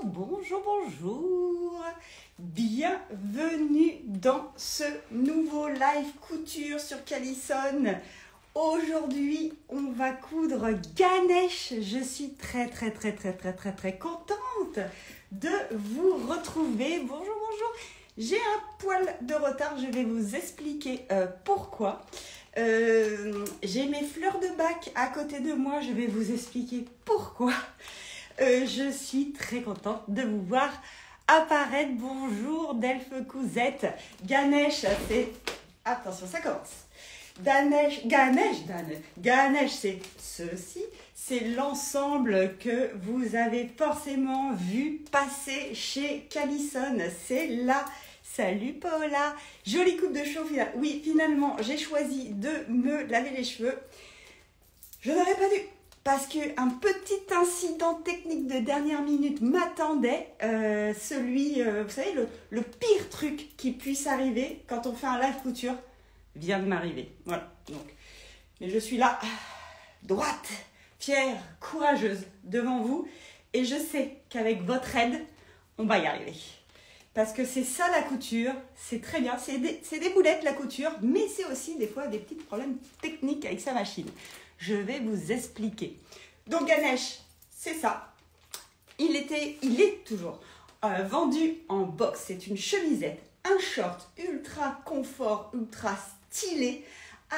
bonjour. Bienvenue dans ce nouveau live couture sur Callison. Aujourd'hui, on va coudre Ganesh. Je suis très contente de vous retrouver. Bonjour. J'ai un poil de retard, je vais vous expliquer pourquoi. J'ai mes fleurs de bac à côté de moi, je vais vous expliquer pourquoi. Je suis très contente de vous voir apparaître. Bonjour Delphes Cousette. Ganesh, c'est... Attention, ça commence. Ganesh, c'est ceci. C'est l'ensemble que vous avez forcément vu passer chez Callison. C'est là. Salut Paola. Jolie coupe de cheveux. Oui, finalement, j'ai choisi de me laver les cheveux. Je n'aurais pas dû. Parce qu'un petit incident technique de dernière minute m'attendait. Vous savez, le pire truc qui puisse arriver quand on fait un live couture vient de m'arriver. Voilà. Donc, mais je suis là, droite, fière, courageuse devant vous. Et je sais qu'avec votre aide, on va y arriver. Parce que c'est ça la couture, c'est très bien. C'est des boulettes la couture, mais c'est aussi des fois des petits problèmes techniques avec sa machine. Je vais vous expliquer. Donc Ganesh, c'est ça. Il est toujours vendu en box. C'est une chemisette, un short ultra confort, ultra stylé,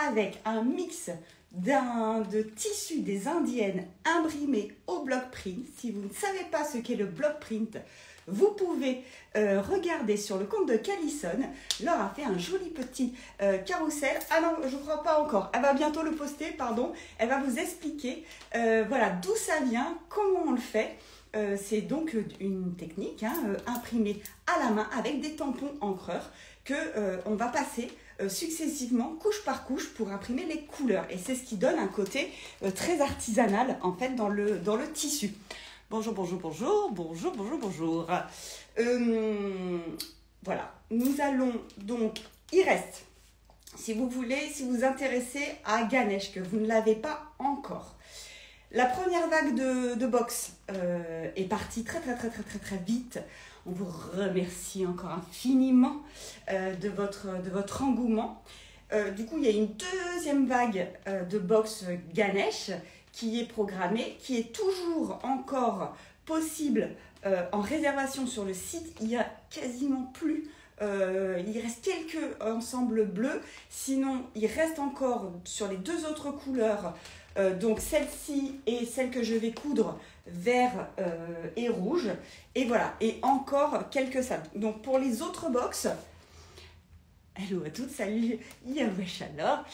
avec un mix de tissus des indiennes imprimés au block print. Si vous ne savez pas ce qu'est le block print, vous pouvez regarder sur le compte de Callison. Laure a fait un joli petit carrousel. Ah non, je ne crois pas encore. Elle va bientôt le poster, pardon. Elle va vous expliquer voilà, d'où ça vient, comment on le fait. C'est donc une technique imprimée à la main avec des tampons encreurs qu'on va passer successivement, couche par couche, pour imprimer les couleurs. Et c'est ce qui donne un côté très artisanal en fait dans le tissu. Bonjour. Voilà, nous allons donc, il reste, si vous vous intéressez à Ganesh, que vous ne l'avez pas encore. La première vague de box est partie très vite. On vous remercie encore infiniment de votre engouement. Du coup, il y a une deuxième vague de box Ganesh qui est programmée, qui est toujours encore possible en réservation sur le site. Il n'y a quasiment plus, il reste quelques ensembles bleus, sinon il reste encore sur les deux autres couleurs, donc celle-ci et celle que je vais coudre, vert et rouge, et voilà, et encore quelques salles. Donc pour les autres box, hello à toutes, salut Yawesh alors.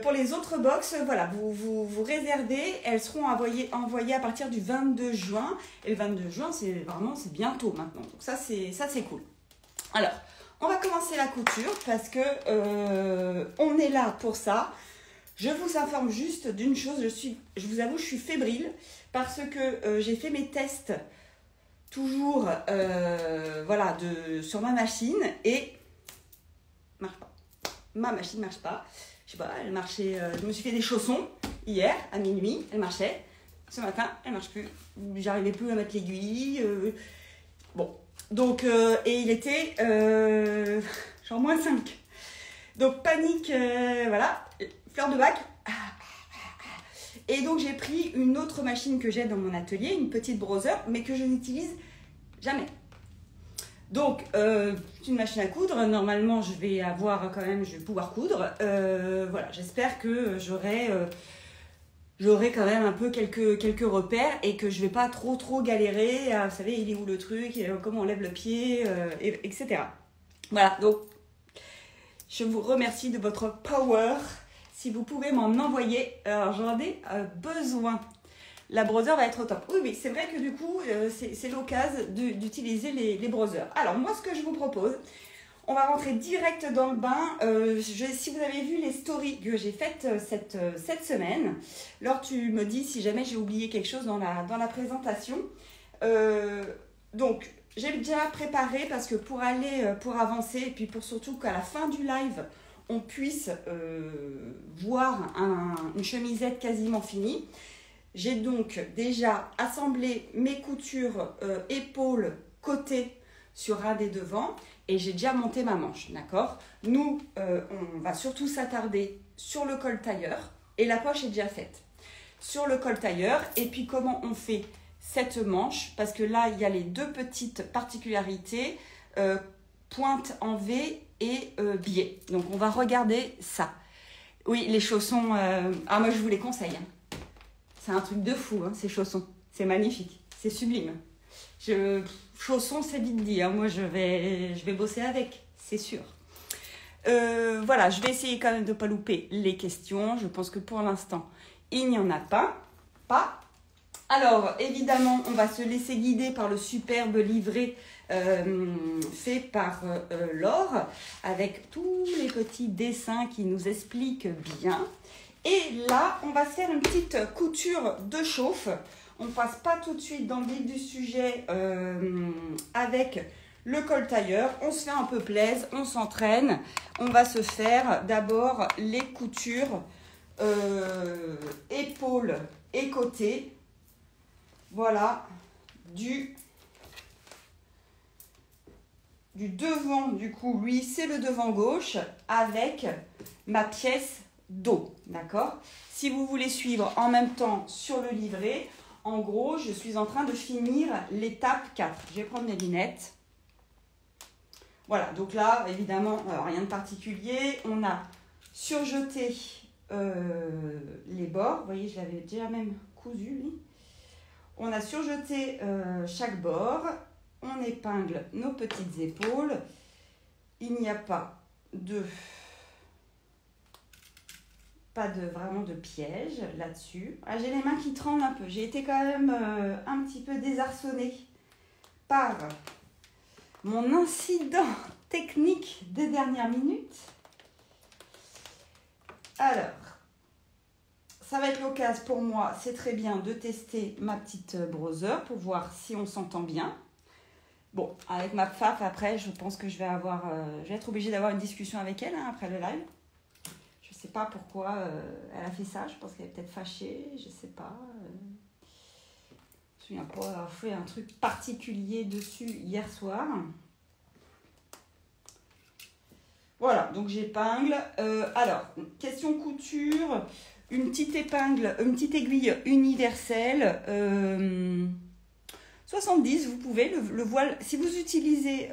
Pour les autres box, voilà, vous réservez, elles seront envoyées à partir du 22 juin. Et le 22 juin, c'est bientôt maintenant. Donc ça c'est cool. Alors, on va commencer la couture parce que on est là pour ça. Je vous informe juste d'une chose, je vous avoue, je suis fébrile parce que j'ai fait mes tests toujours voilà, sur ma machine et marche pas. Ma machine marche pas. Je sais pas, elle marchait. Je me suis fait des chaussons hier à minuit, elle marchait. Ce matin, elle marche plus. J'arrivais plus à mettre l'aiguille. Bon, donc et il était genre -5. Donc panique, voilà, fleur de bac. Et donc j'ai pris une autre machine que j'ai dans mon atelier, une petite browser, mais que je n'utilise jamais. Donc, c'est une machine à coudre. Normalement, je vais pouvoir coudre. Voilà, j'espère que j'aurai quand même un peu quelques repères et que je vais pas trop galérer. Vous savez, il est où le truc, comment on lève le pied, etc. Voilà, donc, je vous remercie de votre power. Si vous pouvez m'en envoyer, alors j'en ai besoin. La browser va être au top. Oui, c'est vrai que du coup, c'est l'occasion d'utiliser les browsers. Alors, moi, ce que je vous propose, on va rentrer direct dans le bain. Si vous avez vu les stories que j'ai faites cette semaine, Laure, tu me dis si jamais j'ai oublié quelque chose dans la présentation. Donc, j'ai déjà préparé parce que pour avancer, et puis pour surtout qu'à la fin du live, on puisse voir une chemisette quasiment finie. J'ai donc déjà assemblé mes coutures épaules, côté sur un des devants et j'ai déjà monté ma manche, d'accord? Nous, on va surtout s'attarder sur le col tailleur et la poche est déjà faite. Sur le col tailleur et puis comment on fait cette manche, parce que là, il y a les deux petites particularités, pointe en V et biais. Donc, on va regarder ça. Oui, les chaussons, moi, je vous les conseille. Hein. C'est un truc de fou, hein, ces chaussons. C'est magnifique, c'est sublime. Chaussons, c'est vite dit. Hein. Moi, je vais bosser avec, c'est sûr. Voilà, je vais essayer quand même de ne pas louper les questions. Je pense que pour l'instant, il n'y en a pas. Alors, évidemment, on va se laisser guider par le superbe livret fait par Laure, avec tous les petits dessins qui nous expliquent bien. Et là, on va se faire une petite couture de chauffe. On ne passe pas tout de suite dans le vif du sujet avec le col tailleur. On se fait un peu plaisir, on s'entraîne. On va se faire d'abord les coutures épaules et côtés. Voilà, du devant, du coup, lui, c'est le devant gauche avec ma pièce dos, d'accord? Si vous voulez suivre en même temps sur le livret, en gros, je suis en train de finir l'étape 4. Je vais prendre mes lunettes. Voilà, donc là, évidemment, rien de particulier. On a surjeté les bords. Vous voyez, je l'avais déjà même cousu, lui. On a surjeté chaque bord. On épingle nos petites épaules. Il n'y a pas vraiment de piège là-dessus. Ah, j'ai les mains qui tremblent un peu. J'ai été quand même un petit peu désarçonnée par mon incident technique des dernières minutes. Alors, ça va être l'occasion pour moi, c'est très bien, de tester ma petite browser pour voir si on s'entend bien. Bon, avec ma faf, après, je pense que je vais être obligée d'avoir une discussion avec elle hein, après le live. Je ne sais pas pourquoi elle a fait ça. Je pense qu'elle est peut-être fâchée. Je ne sais pas. Je ne me souviens pas avoir fait un truc particulier dessus hier soir. Voilà, donc j'épingle. Alors, question couture. Une petite épingle, une petite aiguille universelle. 70, vous pouvez. Le voile, si vous utilisez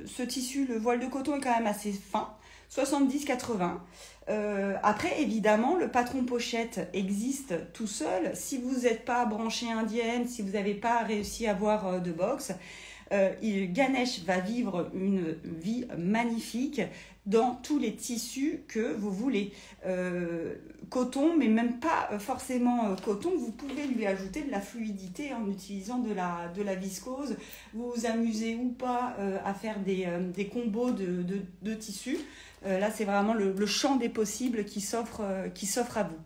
ce tissu, le voile de coton est quand même assez fin. 70-80. Après, évidemment, le patron pochette existe tout seul. Si vous n'êtes pas branché indienne, si vous n'avez pas réussi à avoir de box, Ganesh va vivre une vie magnifique dans tous les tissus que vous voulez. Coton, mais même pas forcément coton, vous pouvez lui ajouter de la fluidité en utilisant de la viscose. Vous vous amusez ou pas à faire des combos de tissus. Là, c'est vraiment le champ des possibles qui s'offre à vous.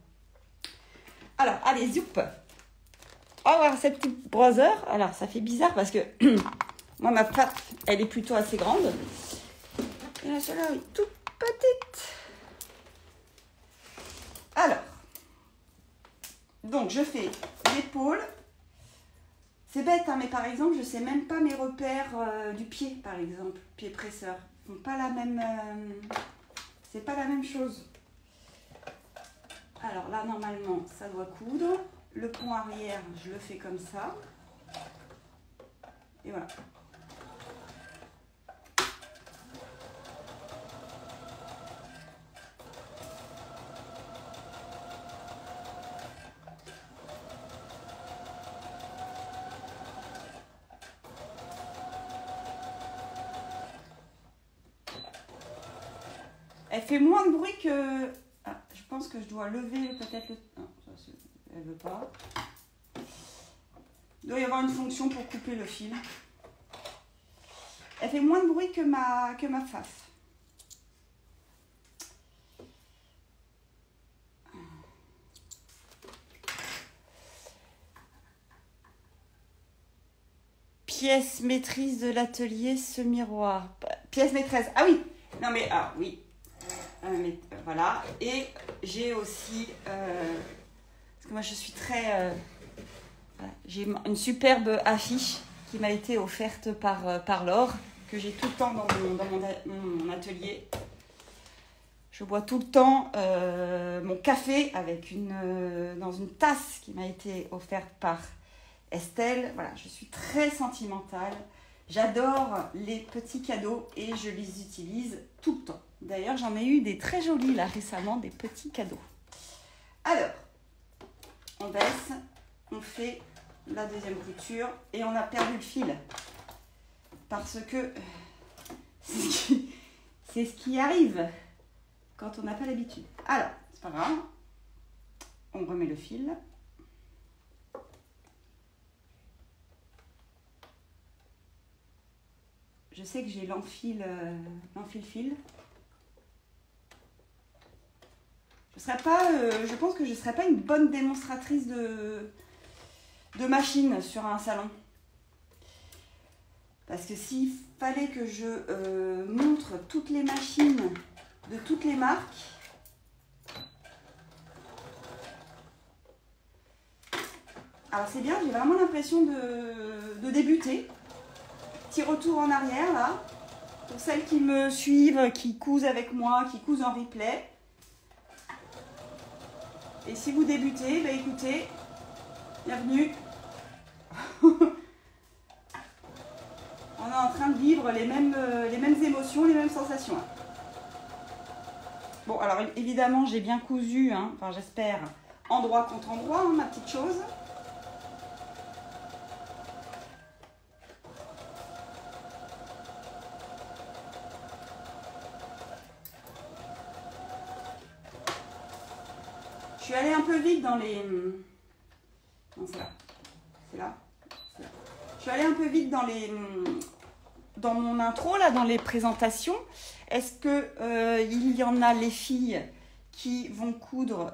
Alors, allez, zoup. On va voir cette petite browser. Alors, ça fait bizarre parce que moi, ma paf, elle est plutôt assez grande. Et là, celle-là est toute petite. Alors, donc je fais l'épaule. C'est bête, hein, mais par exemple, je ne sais même pas mes repères du pied, par exemple, pied presseur. Ils font pas la même. C'est pas la même chose. Alors là, normalement, ça doit coudre. Le pont arrière, je le fais comme ça. Et voilà. Elle fait moins de bruit que... Ah, je pense que je dois lever peut-être le... Non, elle ne veut pas. Il doit y avoir une fonction pour couper le fil. Elle fait moins de bruit que ma face. Pièce maîtrise de l'atelier, ce miroir. Pièce maîtresse. Ah oui. Non mais, ah oui. Voilà. Et j'ai aussi... Parce que moi, je suis très... voilà. J'ai une superbe affiche qui m'a été offerte par Laure, que j'ai tout le temps dans mon atelier. Je bois tout le temps mon café dans une tasse qui m'a été offerte par Estelle. Voilà, je suis très sentimentale. J'adore les petits cadeaux et je les utilise tout le temps. D'ailleurs, j'en ai eu des très jolis là récemment, des petits cadeaux. Alors, on baisse, on fait la deuxième couture et on a perdu le fil. Parce que c'est ce qui arrive quand on n'a pas l'habitude. Alors, c'est pas grave. On remet le fil. Je sais que j'ai l'enfile-fil. Je pense que je ne serais pas une bonne démonstratrice de machine sur un salon. Parce que s'il fallait que je montre toutes les machines de toutes les marques, alors c'est bien, j'ai vraiment l'impression de débuter. Petit retour en arrière là, pour celles qui me suivent, qui cousent avec moi, qui cousent en replay. Et si vous débutez, bah écoutez, bienvenue. On est en train de vivre les mêmes émotions, les mêmes sensations. Bon, alors évidemment, j'ai bien cousu, hein, enfin j'espère, endroit contre endroit, hein, ma petite chose. Je suis allée un peu vite dans les... Non, c'est là. C'est là. C'est là. Je suis allée un peu vite dans mon intro, là, dans les présentations. Est-ce que il y en a les filles qui vont coudre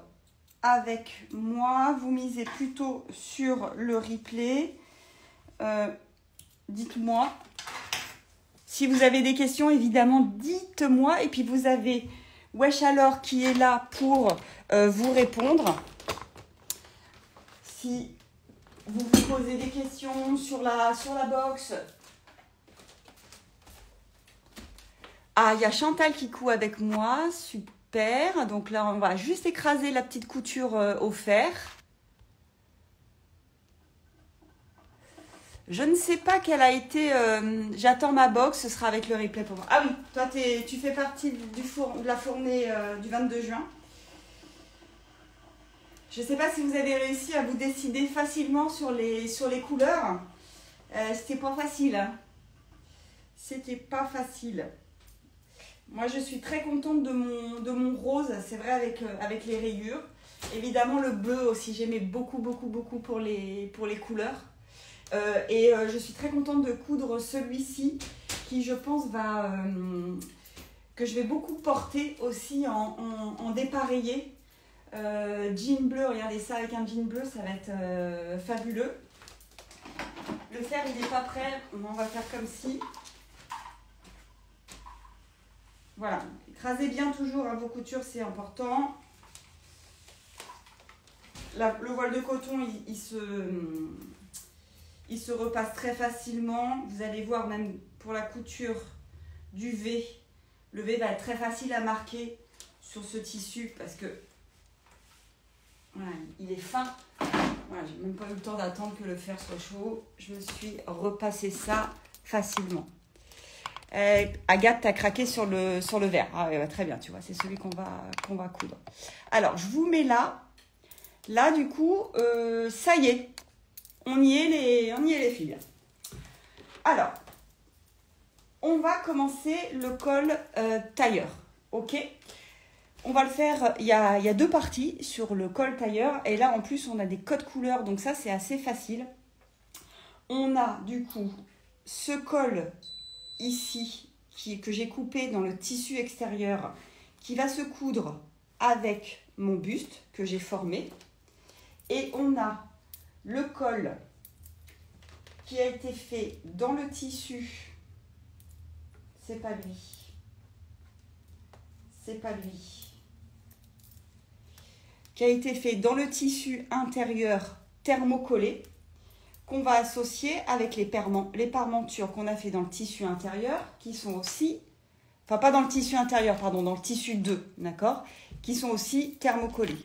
avec moi? Vous misez plutôt sur le replay. Dites-moi. Si vous avez des questions, évidemment, dites-moi. Et puis, vous avez Wesh alors qui est là pour vous répondre. Si vous vous posez des questions sur la box. Ah, il y a Chantal qui coud avec moi. Super. Donc là, on va juste écraser la petite couture au fer. Je ne sais pas quelle a été... j'attends ma box, ce sera avec le replay pour moi. Ah oui, toi, tu fais partie de la fournée du 22 juin. Je ne sais pas si vous avez réussi à vous décider facilement sur les couleurs. C'était pas facile. Hein. C'était pas facile. Moi, je suis très contente de mon rose. C'est vrai avec les rayures. Évidemment, le bleu aussi. J'aimais beaucoup, beaucoup, beaucoup pour les couleurs. Je suis très contente de coudre celui-ci qui, je pense, que je vais beaucoup porter aussi en dépareillé. Jean bleu, regardez ça avec un jean bleu, ça va être fabuleux. Le fer, il n'est pas prêt, on va faire comme ci. Voilà, écrasez bien toujours vos coutures, c'est important. Le voile de coton, il se repasse très facilement. Vous allez voir, même pour la couture du V, le V va être très facile à marquer sur ce tissu parce que voilà, il est fin. Voilà, j'ai même pas eu le temps d'attendre que le fer soit chaud. Je me suis repassé ça facilement. Agathe, tu as craqué sur le vert. Ah ouais, très bien, tu vois, c'est celui qu'on va coudre. Alors, je vous mets là. Là, du coup, ça y est. On y est les filles. Alors, on va commencer le col tailleur. Ok ? On va le faire, il y a deux parties sur le col tailleur. Et là, en plus, on a des codes couleurs. Donc ça, c'est assez facile. On a, du coup, ce col ici, que j'ai coupé dans le tissu extérieur, qui va se coudre avec mon buste que j'ai formé. Et on a le col qui a été fait dans le tissu. C'est pas lui. C'est pas lui. qui a été fait dans le tissu intérieur thermocollé, qu'on va associer avec les parmentures qu'on a fait dans le tissu intérieur, qui sont aussi, enfin pas dans le tissu intérieur, pardon, dans le tissu 2, d'accord, qui sont aussi thermocollés.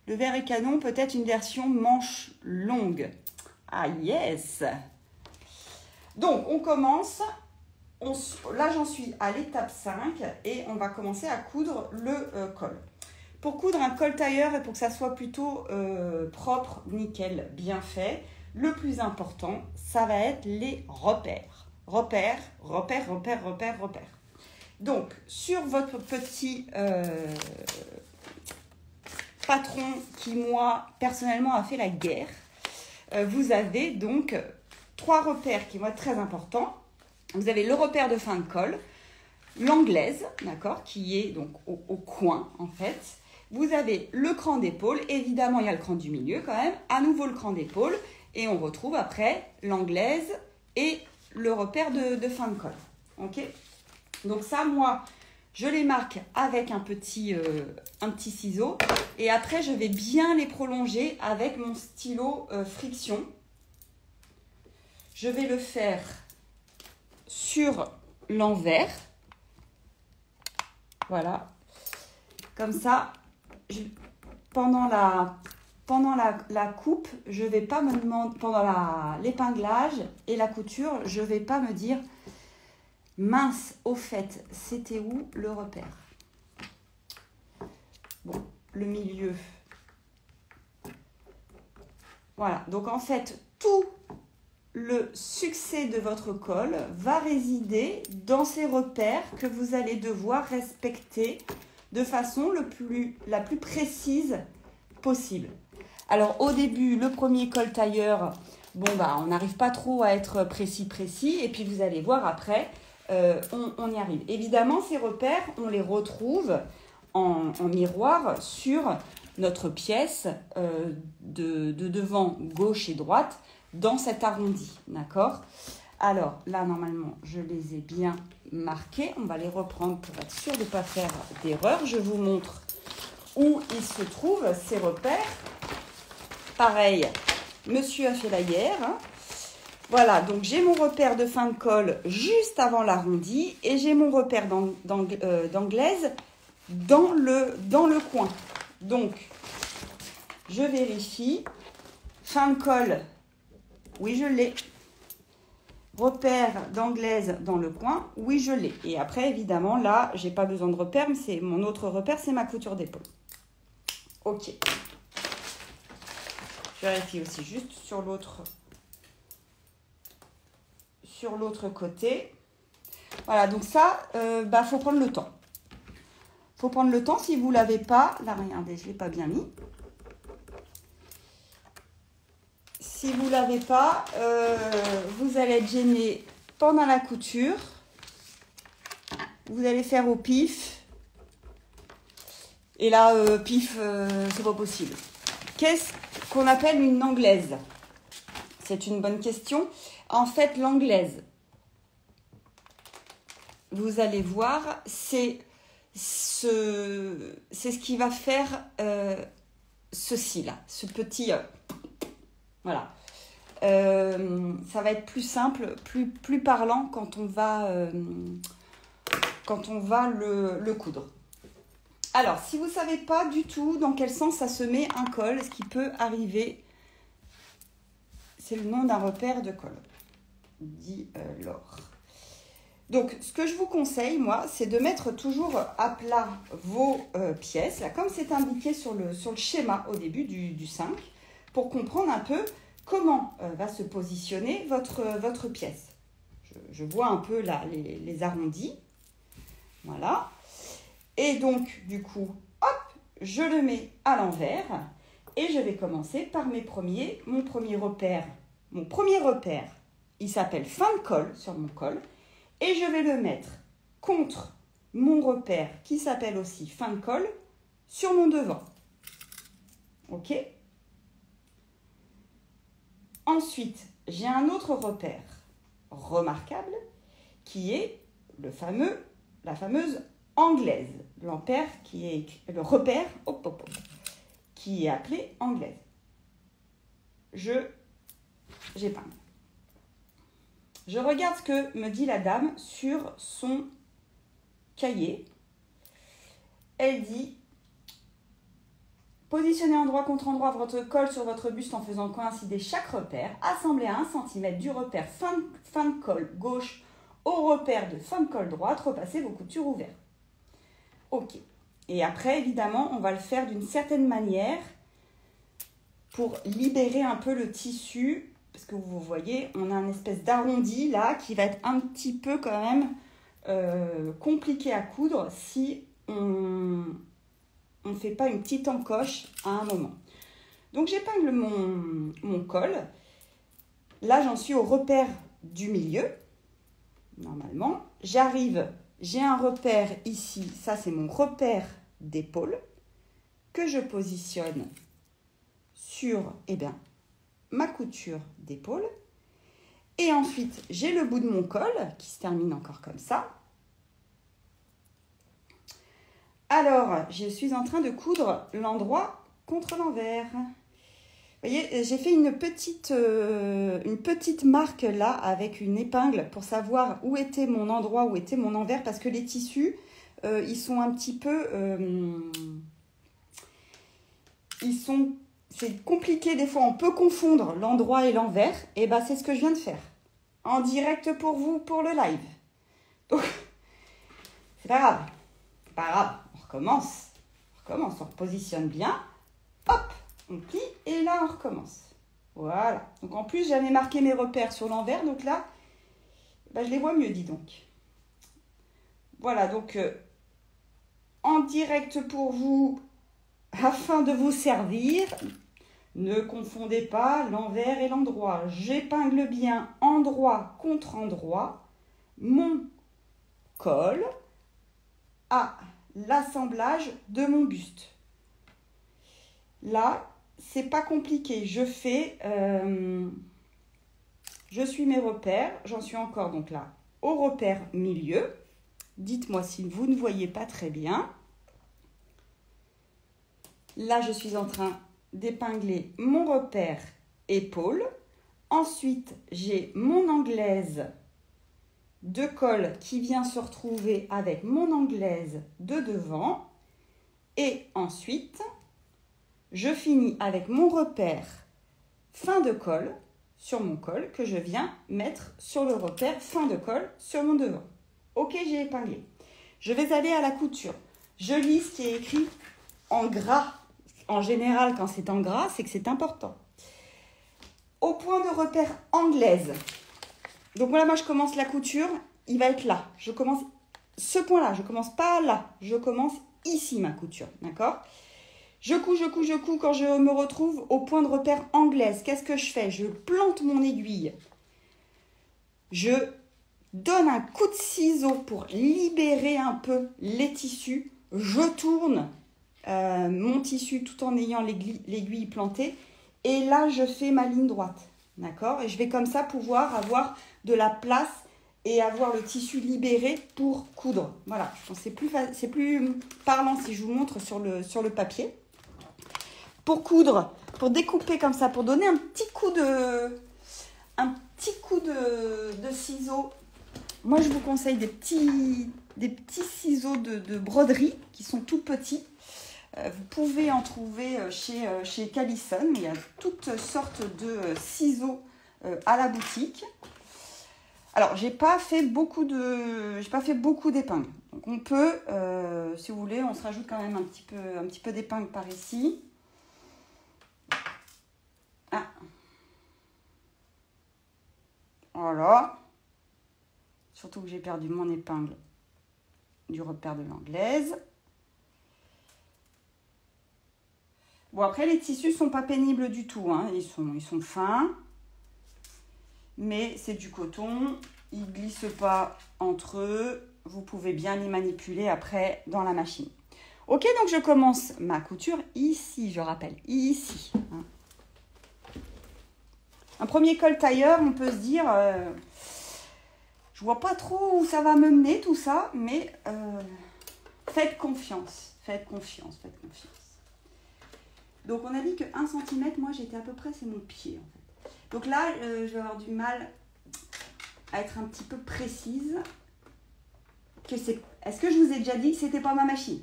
Le verre est canon, peut-être une version manche longue. Ah yes! Donc on commence, là j'en suis à l'étape 5 et on va commencer à coudre le col. Pour coudre un col tailleur et pour que ça soit plutôt propre, nickel, bien fait, le plus important, ça va être les repères. Repères. Donc, sur votre petit patron qui, moi, personnellement, a fait la guerre, vous avez donc 3 repères qui vont être très importants. Vous avez le repère de fin de col, l'anglaise, d'accord, qui est donc au coin, en fait. Vous avez le cran d'épaule, évidemment, il y a le cran du milieu quand même, à nouveau le cran d'épaule. Et on retrouve après l'anglaise et le repère de fin de col. Ok? Donc ça, moi, je les marque avec un petit ciseau. Et après, je vais bien les prolonger avec mon stylo friction. Je vais le faire sur l'envers. Voilà. Comme ça, pendant la coupe, je ne vais pas me demander, pendant l'épinglage et la couture, je ne vais pas me dire, mince, au fait, c'était où le repère? Bon, le milieu. Voilà, donc en fait, tout le succès de votre col va résider dans ces repères que vous allez devoir respecter de façon la plus précise possible. Alors au début, le premier col tailleur, bon bah on n'arrive pas trop à être précis, et puis vous allez voir après, on y arrive. Évidemment, ces repères, on les retrouve en miroir sur notre pièce de devant gauche et droite dans cet arrondi, d'accord? Alors là, normalement, je les ai bien marqués. On va les reprendre pour être sûr de ne pas faire d'erreur. Je vous montre où ils se trouvent, ces repères. Pareil, monsieur a fait la guerre. Hein. Voilà, donc j'ai mon repère de fin de col juste avant l'arrondi et j'ai mon repère d'anglaise dans le coin. Donc, je vérifie. Fin de col, oui, je l'ai. Repère d'anglaise dans le coin, oui, je l'ai. Et après, évidemment, là, j'ai pas besoin de repère, mais mon autre repère, c'est ma couture d'épaule. Ok. Je vérifie aussi juste sur l'autre côté. Voilà, donc ça, faut prendre le temps. Faut prendre le temps si vous l'avez pas. Là, regardez, je l'ai pas bien mis. Si vous l'avez pas, vous allez être gêné pendant la couture. Vous allez faire au pif. Et là, pif, c'est pas possible. Qu'est-ce qu'on appelle une anglaise? C'est une bonne question. En fait, l'anglaise, vous allez voir, c'est ce qui va faire ceci là, ce petit... voilà. Ça va être plus simple, plus parlant quand on va le coudre. Alors, si vous ne savez pas du tout dans quel sens ça se met un col, ce qui peut arriver, c'est le nom d'un repère de col, dit Laure. Donc, ce que je vous conseille, moi, c'est de mettre toujours à plat vos pièces, là, comme c'est indiqué sur le schéma au début du 5, pour comprendre un peu comment va se positionner votre pièce. Je vois un peu là les arrondis. Voilà. Et donc, du coup, hop, je le mets à l'envers. Et je vais commencer par mon premier repère. Mon premier repère, il s'appelle fin de col sur mon col. Et je vais le mettre contre mon repère qui s'appelle aussi fin de col sur mon devant. Ok ? Ensuite, j'ai un autre repère remarquable qui est la fameuse anglaise. Le repère qui qui est appelée anglaise. J'épingle. Je regarde ce que me dit la dame sur son cahier. Elle dit: positionnez endroit contre endroit votre colle sur votre buste en faisant coïncider chaque repère. Assemblez à 1 cm du repère fin de colle gauche au repère de fin de colle droite. Repassez vos coutures ouvertes. Ok. Et après, évidemment, on va le faire d'une certaine manière pour libérer un peu le tissu. Parce que vous voyez, on a une espèce d'arrondi là qui va être un petit peu quand même compliqué à coudre si on ne fait pas une petite encoche à un moment. Donc j'épingle mon col. Là, j'en suis au repère du milieu. Normalement, j'arrive, j'ai un repère ici. Ça, c'est mon repère d'épaule que je positionne sur ma couture d'épaule. Et ensuite, j'ai le bout de mon col qui se termine encore comme ça. Alors, je suis en train de coudre l'endroit contre l'envers. Vous voyez, j'ai fait une petite marque là avec une épingle pour savoir où était mon endroit, où était mon envers, parce que les tissus, ils sont un petit peu... c'est compliqué des fois, on peut confondre l'endroit et l'envers. Et bien, c'est ce que je viens de faire. En direct pour vous, pour le live. Donc, c'est pas grave. C'est pas grave. On recommence. On repositionne bien. Hop, on plie et là, on recommence. Voilà. Donc, en plus, j'avais marqué mes repères sur l'envers. Donc là, je les vois mieux, dis donc. Voilà, donc, en direct pour vous, afin de vous servir. Ne confondez pas l'envers et l'endroit. J'épingle bien endroit contre endroit mon col à l'assemblage de mon buste. Là, c'est pas compliqué. Je suis mes repères. J'en suis encore donc là au repère milieu. Dites-moi si vous ne voyez pas très bien. Là, je suis en train d'épingler mon repère épaule. Ensuite, j'ai mon anglaise de col qui vient se retrouver avec mon anglaise de devant. Et ensuite, je finis avec mon repère fin de col sur mon col que je viens mettre sur le repère fin de col sur mon devant. Ok, j'ai épinglé. Je vais aller à la couture. Je lis ce qui est écrit en gras. En général, quand c'est en gras, c'est que c'est important. Au point de repère anglaise. Donc voilà, moi je commence la couture, il va être là. Je commence ce point-là, je commence pas là. Je commence ici ma couture, d'accord? Je couds. Quand je me retrouve au point de repère anglaise, qu'est-ce que je fais? Je plante mon aiguille. Je donne un coup de ciseau pour libérer un peu les tissus. Je tourne mon tissu tout en ayant l'aiguille plantée. Et là, je fais ma ligne droite. D'accord? Et je vais comme ça pouvoir avoir de la place et avoir le tissu libéré pour coudre. Voilà, je pense que c'est plus parlant si je vous montre sur le papier. Pour coudre, pour découper comme ça, pour donner un petit coup de ciseaux. Moi, je vous conseille des petits ciseaux de broderie qui sont tout petits. Vous pouvez en trouver chez Callison. Il y a toutes sortes de ciseaux à la boutique. Alors, j'ai pas fait beaucoup d'épingles. Donc, on peut, si vous voulez, on se rajoute quand même un petit peu d'épingles par ici. Ah. Voilà. Surtout que j'ai perdu mon épingle du repère de l'anglaise. Bon, après, les tissus sont pas pénibles du tout, hein. Ils sont fins, mais c'est du coton. Ils ne glissent pas entre eux. Vous pouvez bien les manipuler après dans la machine. Ok, donc je commence ma couture ici, je rappelle, ici. Hein. Un premier col tailleur, on peut se dire, je vois pas trop où ça va me mener tout ça, mais faites confiance. Donc on a dit que 1 cm, moi j'étais à peu près, c'est mon pied en fait. Donc là, je vais avoir du mal à être un petit peu précise. Est-ce que je vous ai déjà dit que c'était pas ma machine?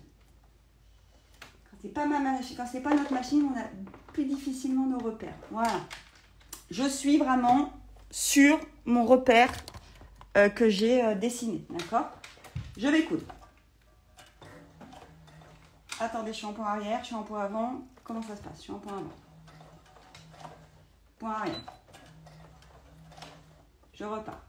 Quand c'est pas ma machine, quand c'est pas notre machine, on a plus difficilement nos repères. Voilà. Je suis vraiment sur mon repère que j'ai dessiné, d'accord? Je vais coudre. Attendez, je suis en point arrière, je suis en point avant. Comment ça se passe? Je suis en point avant. Point arrière. Je repars.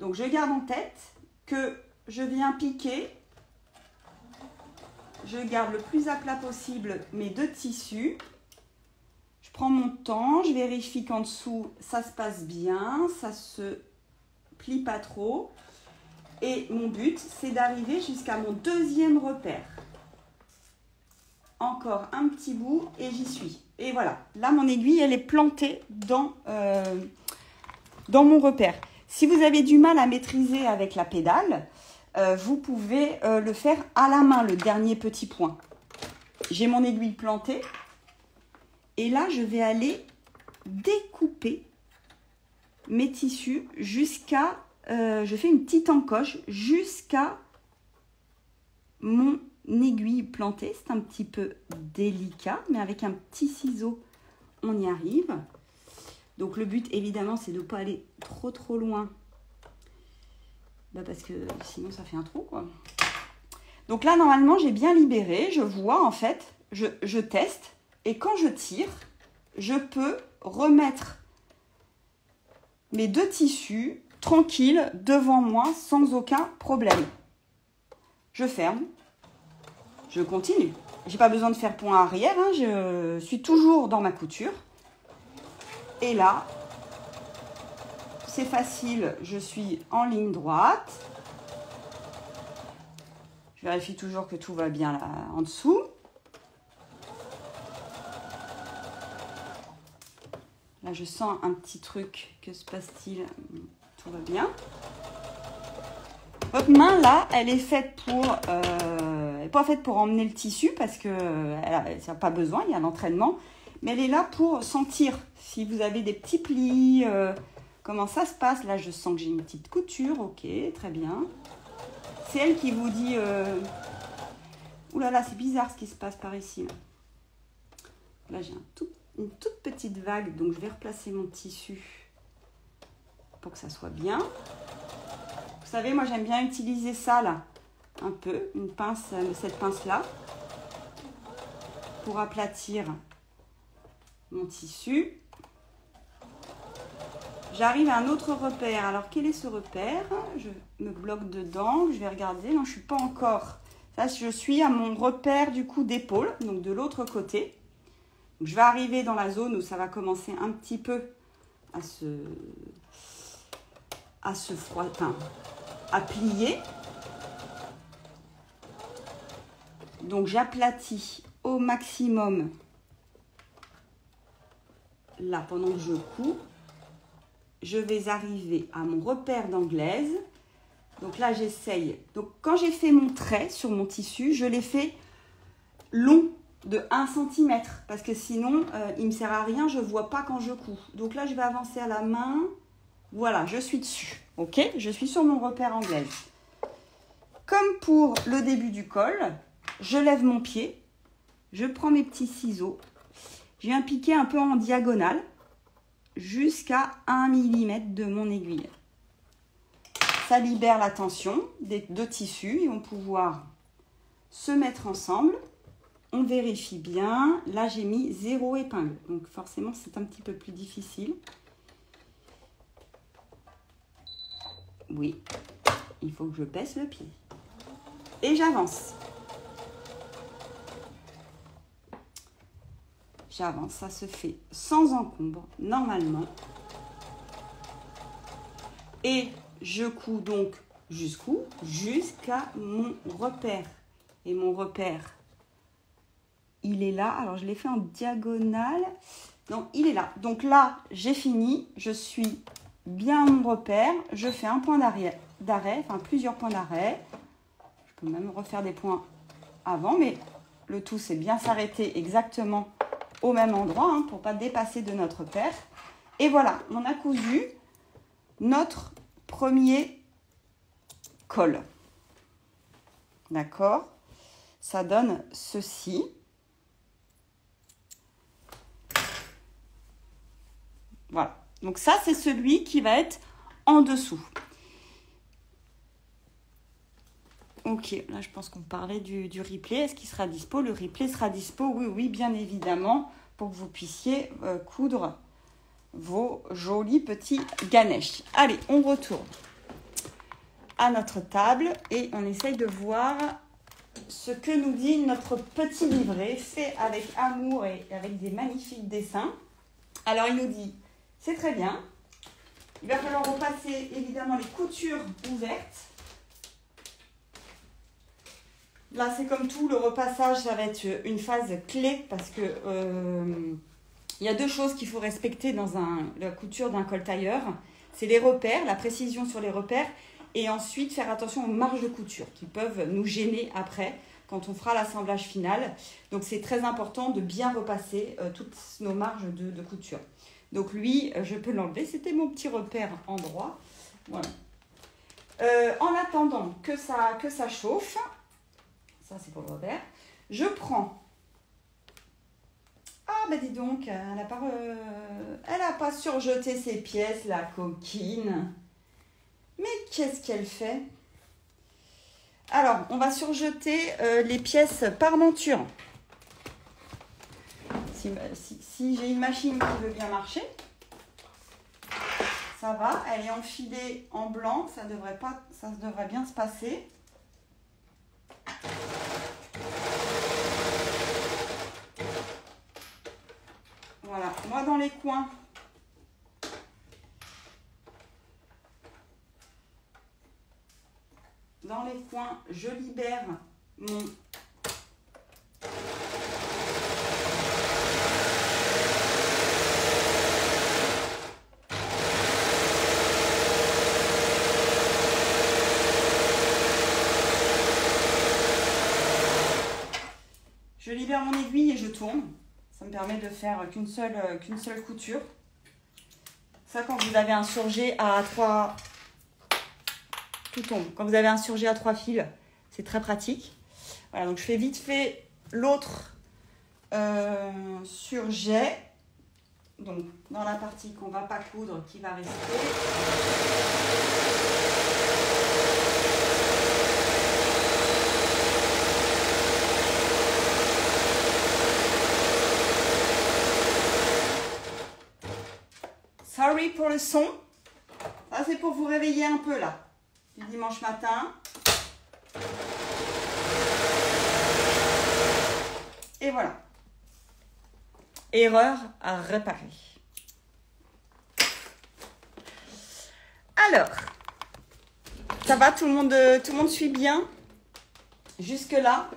Donc je garde en tête que je viens piquer. Je garde le plus à plat possible mes 2 tissus. Je prends mon temps, je vérifie qu'en dessous ça se passe bien, ça se plie pas trop. Et mon but, c'est d'arriver jusqu'à mon 2e repère. Encore un petit bout et j'y suis. Et voilà, là mon aiguille, elle est plantée dans mon repère. Si vous avez du mal à maîtriser avec la pédale, vous pouvez le faire à la main, le dernier petit point. J'ai mon aiguille plantée. Et là, je vais aller découper mes tissus jusqu'à... je fais une petite encoche jusqu'à mon aiguille plantée. C'est un petit peu délicat, mais avec un petit ciseau, on y arrive. Donc le but, évidemment, c'est de ne pas aller trop loin. Parce que sinon, ça fait un trou, quoi. Donc là, normalement, j'ai bien libéré. Je vois, en fait, je teste. Et quand je tire, je peux remettre mes 2 tissus tranquilles devant moi sans aucun problème. Je ferme. Je continue. Je n'ai pas besoin de faire point arrière. Hein, je suis toujours dans ma couture. Et là, c'est facile. Je suis en ligne droite. Je vérifie toujours que tout va bien là en dessous. Là, je sens un petit truc. Que se passe-t-il? Tout va bien. Votre main, là, elle est faite pour... elle n'est pas faite pour emmener le tissu parce que ça n'a pas besoin, il y a l'entraînement. Mais elle est là pour sentir si vous avez des petits plis, comment ça se passe. Là, je sens que j'ai une petite couture. Ok, très bien. C'est elle qui vous dit... Ouh là là, c'est bizarre ce qui se passe par ici. Là, j'ai une toute petite vague, donc je vais replacer mon tissu pour que ça soit bien. Vous savez, moi j'aime bien utiliser ça là, un peu, une pince, cette pince-là, pour aplatir mon tissu. J'arrive à un autre repère. Alors quel est ce repère? Je me bloque dedans, je vais regarder. Non, je ne suis pas encore. Là, je suis à mon repère du coup d'épaule, donc de l'autre côté. Donc, je vais arriver dans la zone où ça va commencer un petit peu à plier. Donc j'aplatis au maximum là pendant que je couds. Je vais arriver à mon repère d'anglaise. Donc là j'essaye. Donc quand j'ai fait mon trait sur mon tissu, je l'ai fait long de 1 cm parce que sinon il ne me sert à rien, je ne vois pas quand je couds. Donc là je vais avancer à la main. Voilà, je suis dessus. Ok, je suis sur mon repère anglaise. Comme pour le début du col, je lève mon pied, je prends mes petits ciseaux, je viens piquer un peu en diagonale jusqu'à 1 mm de mon aiguille. Ça libère la tension des 2 tissus, ils vont pouvoir se mettre ensemble. On vérifie bien. Là, j'ai mis 0 épingle, donc forcément, c'est un petit peu plus difficile. Oui, il faut que je baisse le pied. Et j'avance. J'avance, ça se fait sans encombre, normalement. Et je couds donc jusqu'où? Jusqu'à mon repère. Et mon repère, il est là. Alors, je l'ai fait en diagonale. Non, il est là. Donc là, j'ai fini. Je suis bien à mon repère. Je fais un point d'arrière. d'arrêt, enfin plusieurs points d'arrêt. Je peux même refaire des points avant, mais le tout c'est bien s'arrêter exactement au même endroit hein, pour ne pas dépasser de notre paire. Et voilà, on a cousu notre premier col. D'accord? Ça donne ceci. Voilà. Donc ça, c'est celui qui va être en dessous. Ok, là je pense qu'on parlait du replay. Est-ce qu'il sera dispo? Le replay sera dispo, oui, oui, bien évidemment, pour que vous puissiez coudre vos jolis petits Ganesh. Allez, on retourne à notre table et on essaye de voir ce que nous dit notre petit livret fait avec amour et avec des magnifiques dessins. Alors il nous dit, c'est très bien, il va falloir repasser évidemment les coutures ouvertes. Là c'est comme tout, le repassage ça va être une phase clé parce que il y a deux choses qu'il faut respecter dans la couture d'un col tailleur. C'est les repères, la précision sur les repères et ensuite faire attention aux marges de couture qui peuvent nous gêner après quand on fera l'assemblage final. Donc c'est très important de bien repasser toutes nos marges de couture. Donc lui, je peux l'enlever, c'était mon petit repère endroit. Voilà. En attendant que ça chauffe, ça c'est pour le repère, je prends... Ah bah dis donc, elle n'a pas surjeté ses pièces, la coquine. Mais qu'est-ce qu'elle fait? Alors, on va surjeter les pièces par monture. Si j'ai une machine qui veut bien marcher, ça va. Elle est enfilée en blanc, ça devrait bien se passer. Voilà, moi dans les coins, je libère mon... Je libère mon aiguille et je tourne. Ça me permet de faire qu'une seule couture. Ça, quand vous avez un surjet à 3... Tout tombe. Quand vous avez un surjet à 3 fils, c'est très pratique. Voilà, donc je fais vite fait l'autre surjet. Donc, dans la partie qu'on ne va pas coudre, qui va rester. Sorry pour le son. Ça, c'est pour vous réveiller un peu, là, du dimanche matin. Et voilà. Erreur à réparer. Alors, ça va, tout le monde suit bien jusque-là?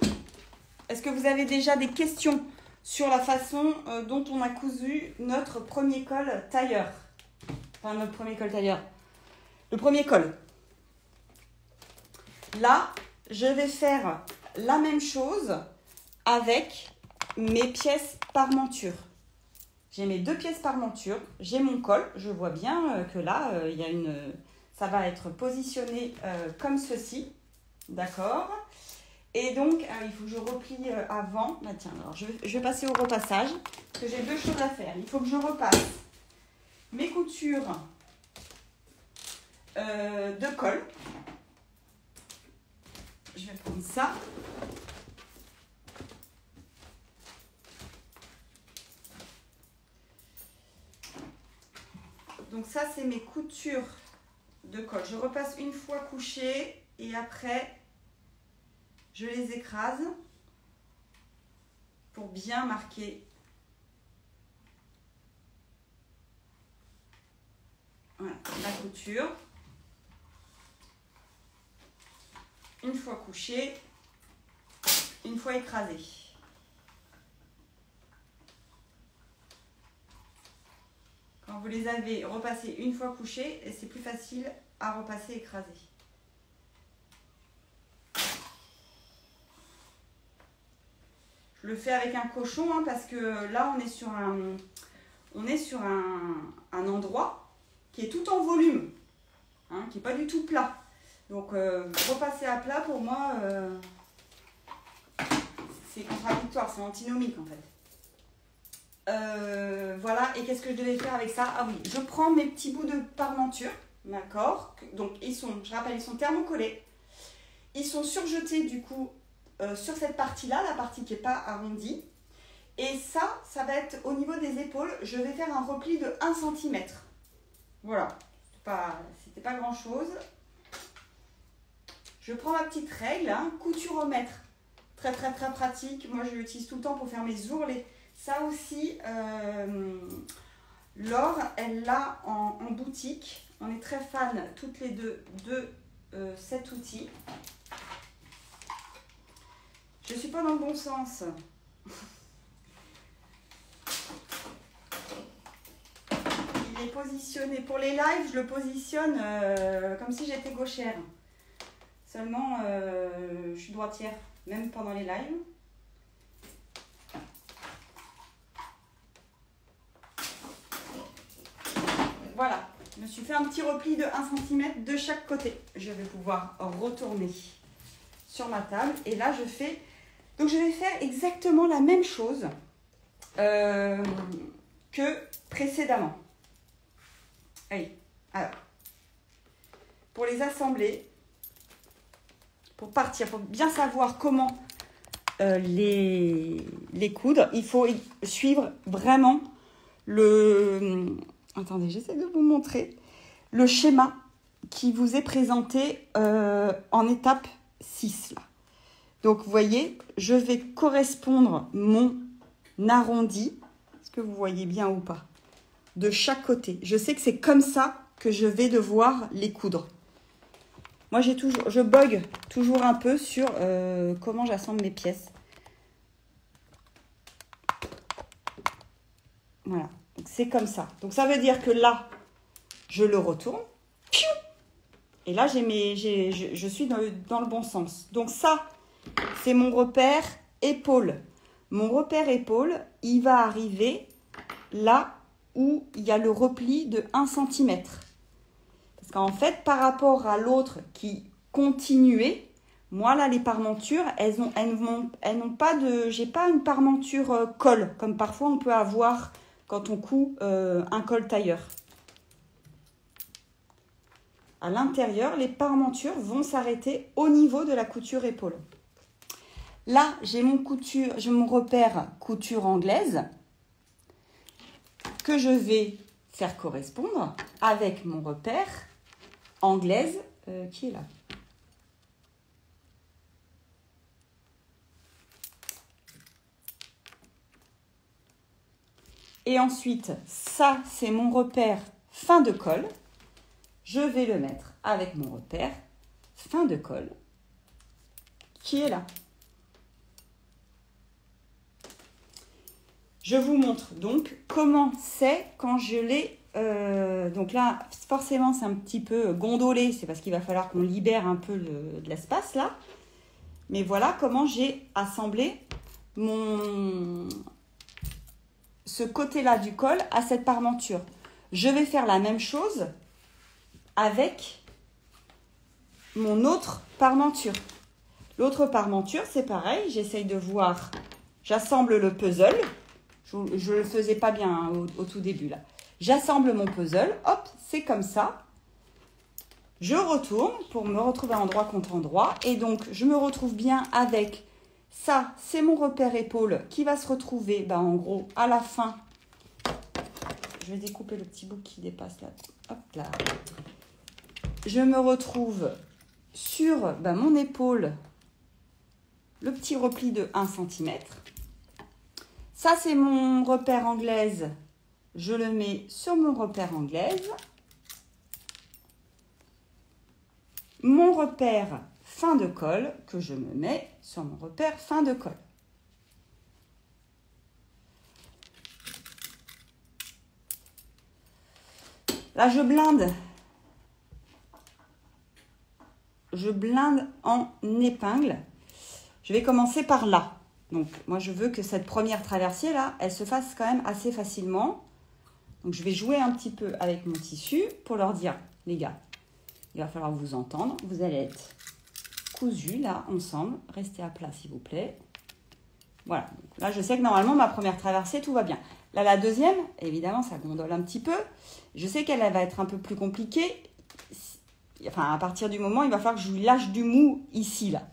Est-ce que vous avez déjà des questions sur la façon dont on a cousu notre premier col tailleur? Enfin, notre premier col tailleur. Le premier col. Là, je vais faire la même chose avec mes pièces par monture. J'ai mes 2 pièces par monture. J'ai mon col. Je vois bien que là, ça va être positionné comme ceci. D'accord? Et donc, il faut que je replie avant. Bah, tiens, alors je vais passer au repassage. Parce que j'ai 2 choses à faire. Il faut que je repasse mes coutures de col. Je vais prendre ça. Donc ça, c'est mes coutures de col. Je repasse une fois couchées et après, je les écrase pour bien marquer. Voilà, la couture. Une fois couchée, une fois écrasée. Quand vous les avez repassées une fois couchées, c'est plus facile à repasser écrasé. le fais avec un cochon hein, parce que là, on est sur un endroit qui est tout en volume, hein, qui n'est pas du tout plat. Donc, repasser à plat, pour moi, c'est contradictoire, c'est antinomique en fait. Voilà, et qu'est-ce que je devais faire avec ça? Ah oui, je prends mes petits bouts de parmenture, d'accord? Donc, je rappelle, ils sont thermocollés. Ils sont surjetés du coup sur cette partie-là, la partie qui n'est pas arrondie. Et ça va être au niveau des épaules. Je vais faire un repli de 1 cm. Voilà, c'était pas grand-chose. Je prends ma petite règle, hein, couturomètre. Très très très pratique. Moi, je l'utilise tout le temps pour faire mes ourlets. Ça aussi, Laure, elle l'a en boutique. On est très fans toutes les deux de cet outil. Je ne suis pas dans le bon sens. Il est positionné. Pour les lives, je le positionne comme si j'étais gauchère. Seulement, je suis droitière, même pendant les lives. Voilà, je me suis fait un petit repli de 1 cm de chaque côté. Je vais pouvoir retourner sur ma table. Et là, je vais faire exactement la même chose que précédemment. Allez, alors, pour les assembler, pour partir, pour bien savoir comment les coudre, il faut suivre vraiment attendez, j'essaie de vous montrer le schéma qui vous est présenté en étape 6. Là. Donc, vous voyez, je vais correspondre mon arrondi. Est-ce que vous voyez bien ou pas? De chaque côté. Je sais que c'est comme ça que je vais devoir les coudre. Moi, je bug toujours un peu sur comment j'assemble mes pièces. Voilà. C'est comme ça. Donc, ça veut dire que là, je le retourne. Et là, je suis dans le bon sens. Donc, ça, c'est mon repère épaule. Mon repère épaule, il va arriver là où il y a le repli de 1 cm. Parce qu'en fait, par rapport à l'autre qui continuait, moi, là, les parmentures, elles n'ont pas de... J'ai pas une parmenture colle, comme parfois on peut avoir quand on coud un col tailleur. À l'intérieur, les parmentures vont s'arrêter au niveau de la couture épaule. Là, j'ai mon repère couture anglaise que je vais faire correspondre avec mon repère anglaise qui est là. Et ensuite, ça, c'est mon repère fin de col. Je vais le mettre avec mon repère fin de col qui est là. Je vous montre donc comment c'est quand je l'ai... donc là, forcément, c'est un petit peu gondolé. C'est parce qu'il va falloir qu'on libère un peu de l'espace là. Mais voilà comment j'ai assemblé ce côté-là du col à cette parmenture. Je vais faire la même chose avec mon autre parmenture. L'autre parmenture, c'est pareil. J'essaye de voir... J'assemble le puzzle. Je ne le faisais pas bien hein, au tout début là. J'assemble mon puzzle. Hop, c'est comme ça. Je retourne pour me retrouver endroit contre endroit. Et donc, je me retrouve bien avec... Ça, c'est mon repère épaule qui va se retrouver, en gros, à la fin. Je vais découper le petit bout qui dépasse là. Hop là. Je me retrouve sur mon épaule, le petit repli de 1 cm. Ça, c'est mon repère anglaise. Je le mets sur mon repère anglaise. Mon repère fin de col que je me mets sur mon repère fin de col. Là, je blinde. Je blinde en épingle. Je vais commencer par là. Donc, moi, je veux que cette première traversière, là, elle se fasse quand même assez facilement. Donc, je vais jouer un petit peu avec mon tissu pour leur dire, les gars, il va falloir vous entendre. Vous allez être cousus, là, ensemble. Restez à plat, s'il vous plaît. Voilà. Donc, là, je sais que normalement, ma première traversée, tout va bien. Là, la deuxième, évidemment, ça gondole un petit peu. Je sais qu'elle va être un peu plus compliquée. Enfin, à partir du moment, il va falloir que je lui lâche du mou ici, là.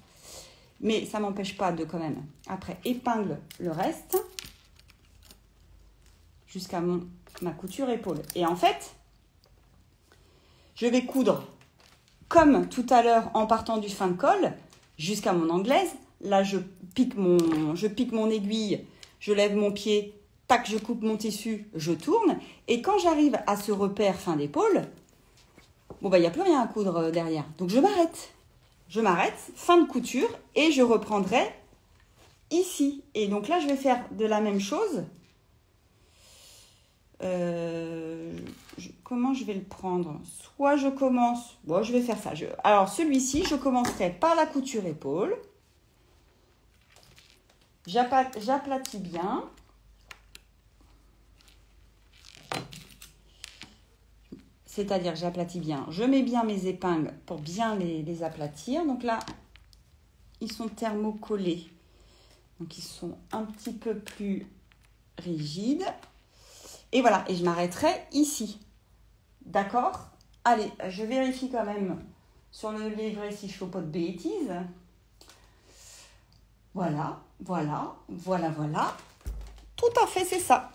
Mais ça ne m'empêche pas de quand même, après, épingle le reste jusqu'à ma couture épaule. Et en fait, je vais coudre comme tout à l'heure en partant du fin de col jusqu'à mon anglaise. Là, je pique mon aiguille, je lève mon pied, tac, je coupe mon tissu, je tourne. Et quand j'arrive à ce repère fin d'épaule, bon, bah, il n'y a plus rien à coudre derrière. Donc, je m'arrête. Je m'arrête, fin de couture, et je reprendrai ici. Et donc là, je vais faire de la même chose. Comment je vais le prendre? Soit je commence... Bon, je vais faire ça. Alors, celui-ci, je commencerai par la couture épaule. J'aplatis bien. C'est-à-dire, j'aplatis bien. Je mets bien mes épingles pour bien les aplatir. Donc là, ils sont thermocollés. Donc, ils sont un petit peu plus rigides. Et voilà, et je m'arrêterai ici. D'accord? Allez, je vérifie quand même sur le livret si je ne fais pas de bêtises. Voilà, voilà, voilà, voilà. Tout à fait, c'est ça.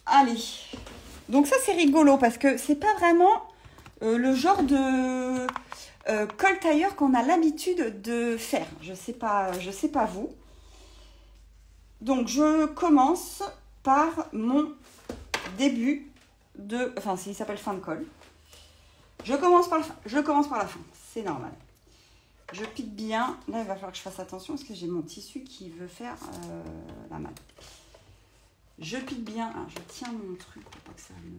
Allez. Donc ça, c'est rigolo parce que c'est pas vraiment le genre de col tailleur qu'on a l'habitude de faire. Je sais pas vous. Donc, je commence par mon début de... Enfin, il s'appelle fin de col. Je commence par la fin. C'est normal. Je pique bien. Là, il va falloir que je fasse attention parce que j'ai mon tissu qui veut faire la malle. Je pique bien. Alors, je tiens mon truc pour pas que ça me...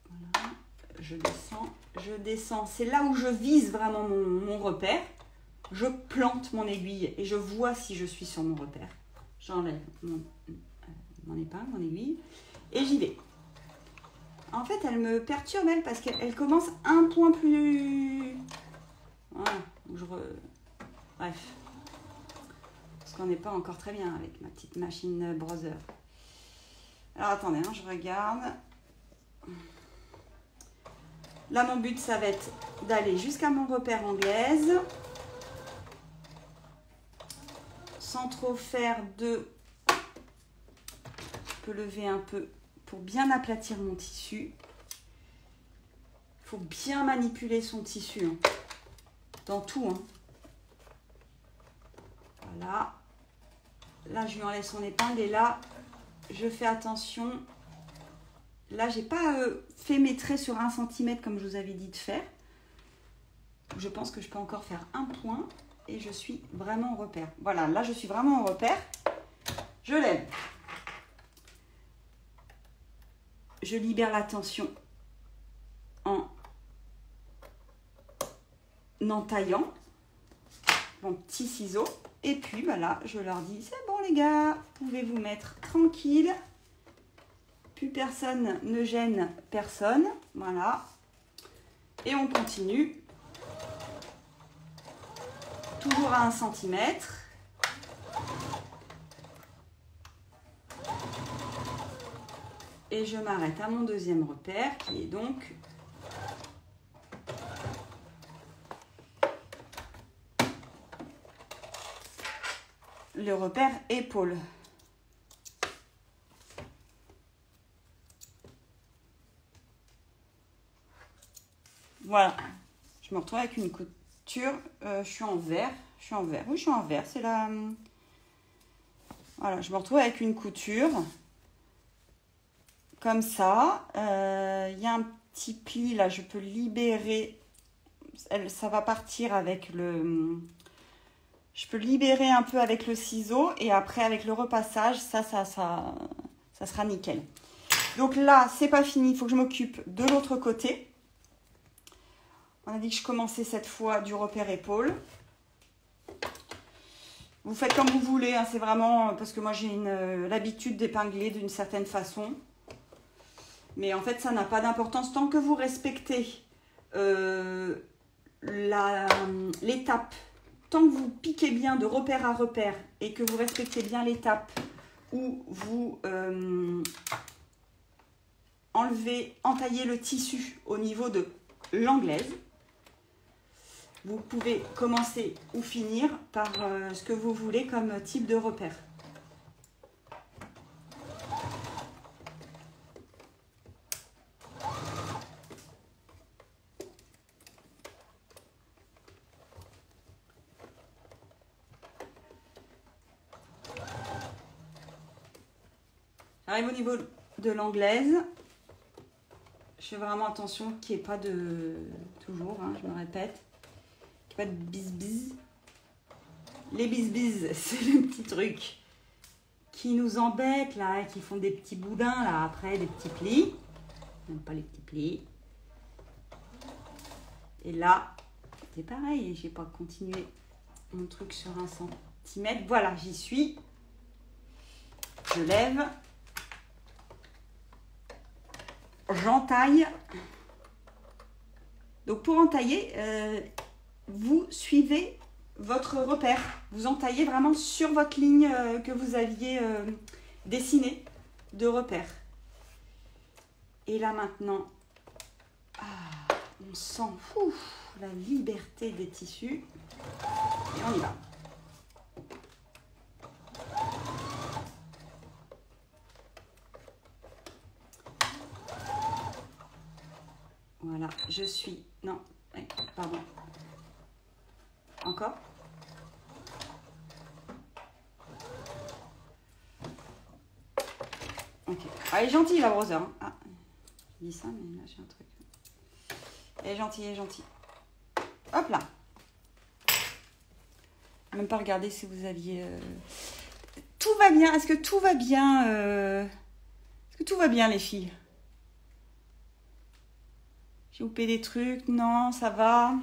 Voilà. Je descends. C'est là où je vise vraiment mon repère. Je plante mon aiguille et je vois si je suis sur mon repère. J'enlève mon épingle, mon aiguille, et j'y vais. En fait, elle me perturbe, elle, parce qu'elle commence un point plus... Voilà. Bref. Parce qu'on n'est pas encore très bien avec ma petite machine browser. Alors, attendez, hein, je regarde. Là, mon but, ça va être d'aller jusqu'à mon repère anglaise. Sans trop faire de... Je peux lever un peu pour bien aplatir mon tissu. Il faut bien manipuler son tissu. Hein. Dans tout. Hein. Voilà. Là, je lui enlève son épingle et là, je fais attention. Là, j'ai pas fait mes traits sur 1 cm comme je vous avais dit de faire. Je pense que je peux encore faire un point. Et je suis vraiment en repère. Voilà, là je suis vraiment en repère. Je lève. Je libère la tension en entaillant mon petit ciseau. Et puis voilà, je leur dis, c'est bon les gars, pouvez vous mettre tranquille. Plus personne ne gêne personne. Voilà. Et on continue. Toujours à 1 cm. Et je m'arrête à mon deuxième repère qui est donc le repère épaule. Voilà. Je me retrouve avec une couture. Je suis en vert. Oui, je suis en vert. C'est la... Voilà, je me retrouve avec une couture. Comme ça. Il y a un petit pli, là, je peux libérer. Ça va partir avec le... Je peux libérer un peu avec le ciseau. Et après, avec le repassage, ça sera nickel. Donc là, c'est pas fini. Il faut que je m'occupe de l'autre côté. On a dit que je commençais cette fois du repère épaule. Vous faites comme vous voulez, hein, c'est vraiment parce que moi j'ai l'habitude d'épingler d'une certaine façon. Mais en fait, ça n'a pas d'importance tant que vous respectez l'étape. Tant que vous piquez bien de repère à repère et que vous respectez bien l'étape où vous entaillez le tissu au niveau de l'anglaise, vous pouvez commencer ou finir par ce que vous voulez comme type de repère. J'arrive au niveau de l'anglaise. Je fais vraiment attention qu'il n'y ait pas de... Toujours, hein, je me répète. Qu'il n'y ait pas de bis-bis. Les bis-bis, c'est le petit truc qui nous embête, là, qui font des petits boudins, là, après, des petits plis. Même pas les petits plis. Et là, c'est pareil, j'ai pas continué mon truc sur 1 centimètre. Voilà, j'y suis. Je lève. J'entaille. Donc pour entailler, vous suivez votre repère. Vous entaillez vraiment sur votre ligne que vous aviez dessinée de repère. Et là maintenant, on sent la liberté des tissus. Et on y va. Voilà, je suis... Non, pardon. Encore. Ok. Elle est gentille, la brosseur. Hein. Ah, je dis ça, mais là, j'ai un truc. Elle est gentille, elle est gentille. Hop là. Même pas regarder si vous aviez... Tout va bien. Est-ce que tout va bien Est-ce que tout va bien, les filles? J'ai loupé des trucs? Non, ça va.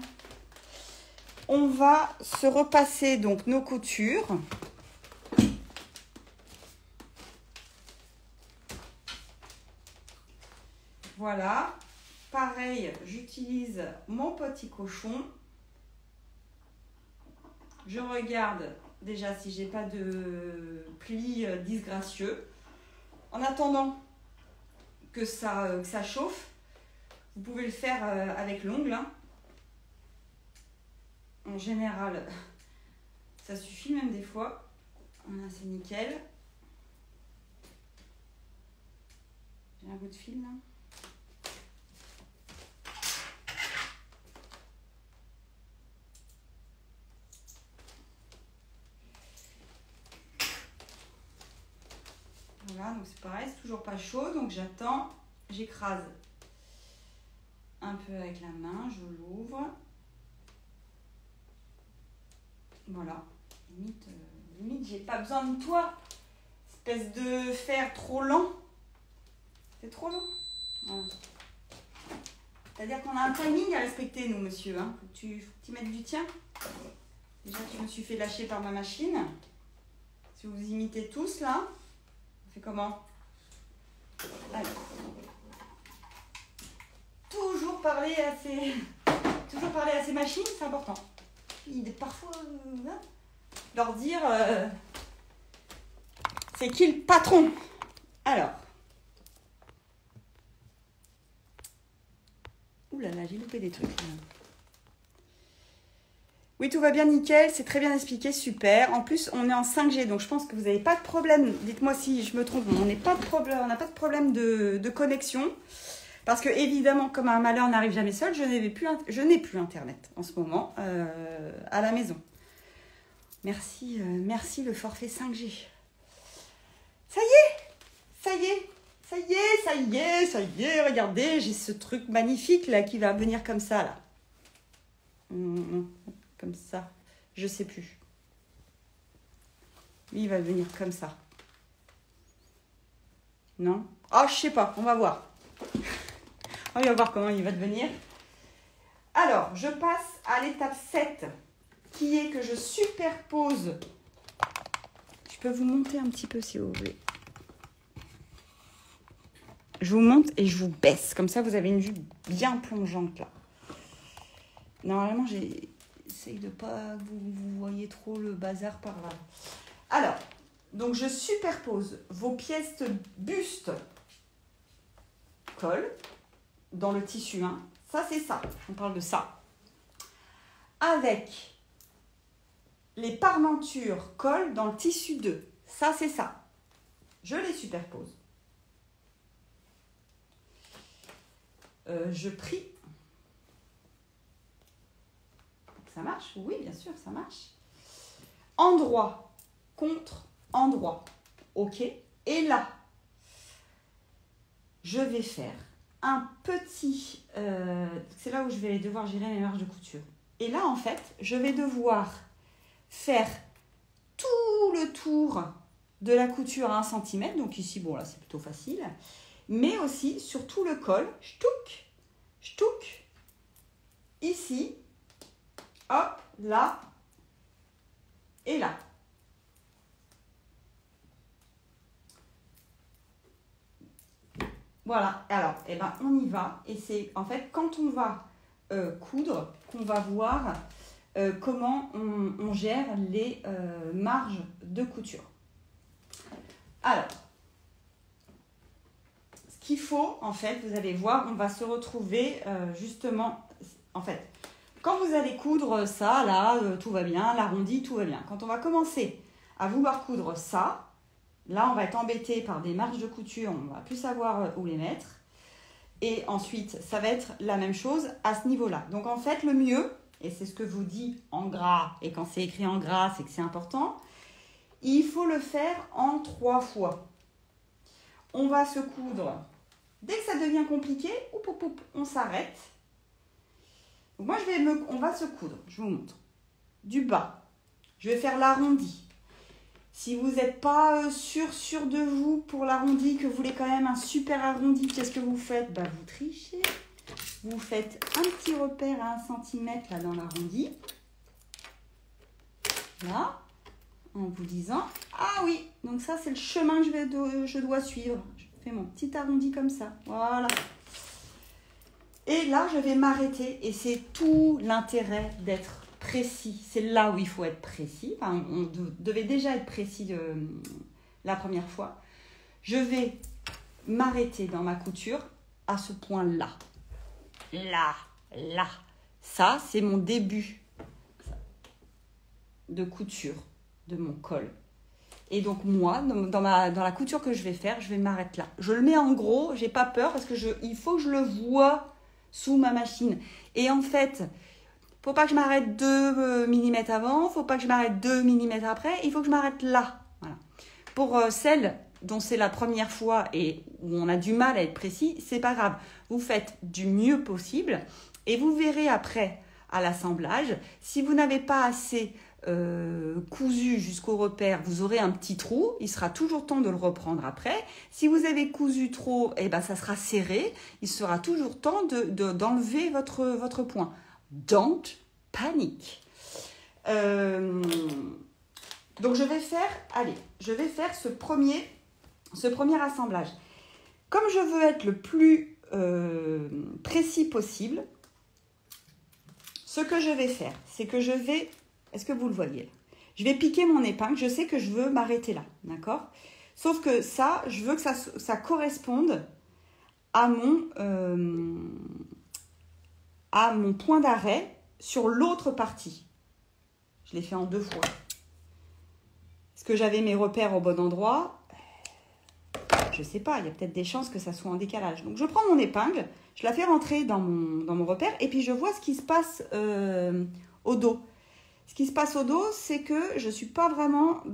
On va se repasser donc nos coutures. Voilà. Pareil, j'utilise mon petit cochon. Je regarde déjà si j'ai pas de plis disgracieux. En attendant que ça chauffe, vous pouvez le faire avec l'ongle. Hein. En général, ça suffit même des fois. Voilà, c'est nickel. J'ai un bout de fil là. Voilà, donc c'est pareil, c'est toujours pas chaud, donc j'attends, j'écrase un peu avec la main, je l'ouvre. Voilà, limite j'ai pas besoin de toi, espèce de fer trop lent. C'est trop long. Voilà. C'est-à-dire qu'on a un timing à respecter, nous, monsieur. Hein. Faut que tu mettes du tien. Déjà, je me suis fait lâcher par ma machine. Si vous imitez tous, là, on fait comment? Allez. Toujours parler à ces machines, c'est important. Parfois, leur dire c'est qui le patron. Alors. Ouh là là, j'ai loupé des trucs. Oui, tout va bien, nickel. C'est très bien expliqué, super. En plus, on est en 5G, donc je pense que vous n'avez pas de problème. Dites-moi si je me trompe. On n'a pas de problème de connexion. Parce que, évidemment, comme un malheur n'arrive jamais seul, je n'ai plus Internet en ce moment à la maison. Merci, merci le forfait 5G. Ça y est, regardez, j'ai ce truc magnifique là qui va venir comme ça là. Comme ça, je sais plus. Lui, il va venir comme ça. Non? Oh, je sais pas, on va voir. On va voir comment il va devenir. Alors, je passe à l'étape 7, qui est que je superpose peux vous monter un petit peu si vous voulez. Je vous monte et je vous baisse. Comme ça, vous avez une vue bien plongeante là. Normalement, j'essaye de pas que vous voyez trop le bazar par là. Alors, donc je superpose vos pièces de buste col dans le tissu 1. Ça, c'est ça. On parle de ça. Avec les parmentures col dans le tissu 2. Ça, c'est ça. Je les superpose. Je prie. Ça marche? Oui, bien sûr, ça marche. Endroit contre endroit. OK? Et là, je vais faire un petit... c'est là où je vais devoir gérer mes marges de couture. Et là, en fait, je vais devoir faire tout le tour de la couture à 1 cm. Donc ici, bon, là, c'est plutôt facile. Mais aussi sur tout le col. Ch'touk, ch'touk. Ici, hop, là et là. Voilà, alors, eh ben, on y va. Et c'est en fait quand on va coudre qu'on va voir comment on gère les marges de couture. Alors, ce qu'il faut, en fait, vous allez voir, on va se retrouver justement, en fait, quand vous allez coudre ça, là, tout va bien, l'arrondi, tout va bien. Quand on va commencer à vouloir coudre ça, là, on va être embêté par des marges de couture, on ne va plus savoir où les mettre. Et ensuite, ça va être la même chose à ce niveau-là. Donc, en fait, le mieux, et c'est ce que vous dit en gras, et quand c'est écrit en gras, c'est que c'est important, il faut le faire en 3 fois. On va se coudre. Dès que ça devient compliqué, on s'arrête. Moi, on va se coudre. Je vous montre. Du bas. Je vais faire l'arrondi. Si vous n'êtes pas sûr de vous pour l'arrondi, que vous voulez quand même un super arrondi, qu'est-ce que vous faites? Bah, vous trichez. Vous faites un petit repère à 1 cm là dans l'arrondi. Là. En vous disant, ah oui, donc ça c'est le chemin que je dois suivre. Je fais mon petit arrondi comme ça. Voilà. Et là, je vais m'arrêter. Et c'est tout l'intérêt d'être précis. C'est là où il faut être précis. Enfin, on devait déjà être précis la première fois. Je vais m'arrêter dans ma couture à ce point-là. Là, là. Ça, c'est mon début de couture de mon col. Et donc moi, dans la couture que je vais faire, je vais m'arrêter là. Je le mets en gros, j'ai pas peur parce que il faut que je le voie sous ma machine. Et en fait, faut pas que je m'arrête 2 mm avant, faut pas que je m'arrête 2 mm après, il faut que je m'arrête là. Voilà. Pour celles dont c'est la première fois et où on a du mal à être précis, c'est pas grave. Vous faites du mieux possible et vous verrez après à l'assemblage, si vous n'avez pas assez cousu jusqu'au repère, vous aurez un petit trou, il sera toujours temps de le reprendre après. Si vous avez cousu trop, eh ben, ça sera serré, il sera toujours temps d'enlever votre point. Don't panic. Donc je vais faire ce premier assemblage. Comme je veux être le plus précis possible, ce que je vais faire, c'est que je vais... Est-ce que vous le voyez là? Je vais piquer mon épingle. Je sais que je veux m'arrêter là. D'accord? Sauf que ça, je veux que ça corresponde à mon point d'arrêt sur l'autre partie. Je l'ai fait en 2 fois. Est-ce que j'avais mes repères au bon endroit? Je ne sais pas. Il y a peut-être des chances que ça soit en décalage. Donc, je prends mon épingle. Je la fais rentrer dans mon repère. Et puis, je vois ce qui se passe au dos. Ce qui se passe au dos, c'est que je ne suis pas vraiment...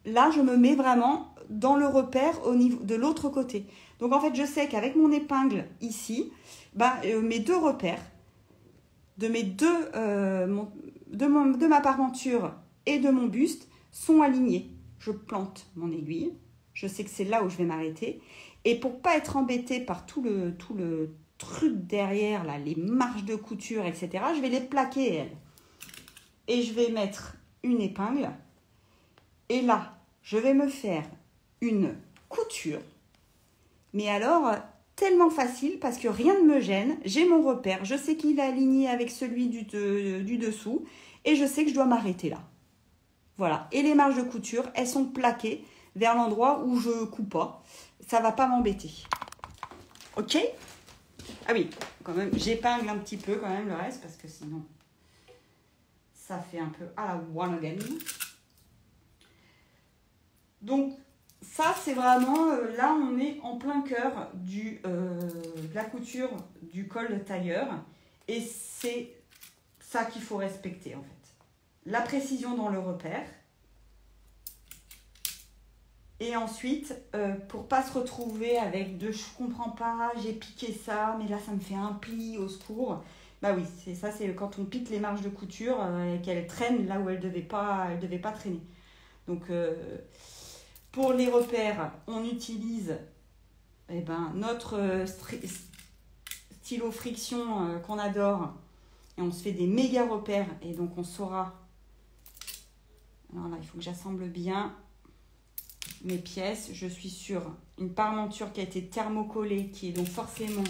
Là, je me mets vraiment dans le repère au niveau de l'autre côté. Donc, en fait, je sais qu'avec mon épingle ici, mes 2 repères de ma parmenture et de mon buste sont alignés. Je plante mon aiguille. Je sais que c'est là où je vais m'arrêter. Et pour ne pas être embêtée par tout le truc derrière, là, les marges de couture, etc., je vais les plaquer, elles. Et je vais mettre une épingle Et là, je vais me faire une couture. Mais alors, tellement facile parce que rien ne me gêne. J'ai mon repère. Je sais qu'il est aligné avec celui du dessous. Et je sais que je dois m'arrêter là. Voilà. Et les marges de couture, elles sont plaquées vers l'endroit où je coupe pas. Ça ne va pas m'embêter. Ok? Ah oui, quand même, j'épingle un petit peu quand même le reste parce que sinon, ça fait un peu à la one again. Donc, ça, c'est vraiment, là, on est en plein cœur de la couture du col de tailleur. Et c'est ça qu'il faut respecter, en fait. La précision dans le repère. Et ensuite, pour ne pas se retrouver avec de « je comprends pas, j'ai piqué ça, mais là, ça me fait un pli, au secours ». Bah oui, c'est ça, c'est quand on pique les marges de couture et qu'elles traînent là où elles ne devaient pas traîner. Donc, pour les repères, on utilise notre stylo friction qu'on adore. Et on se fait des méga repères. Et donc, on saura... Alors là, il faut que j'assemble bien mes pièces. Je suis sur une parmenture qui a été thermocollée, qui est donc forcément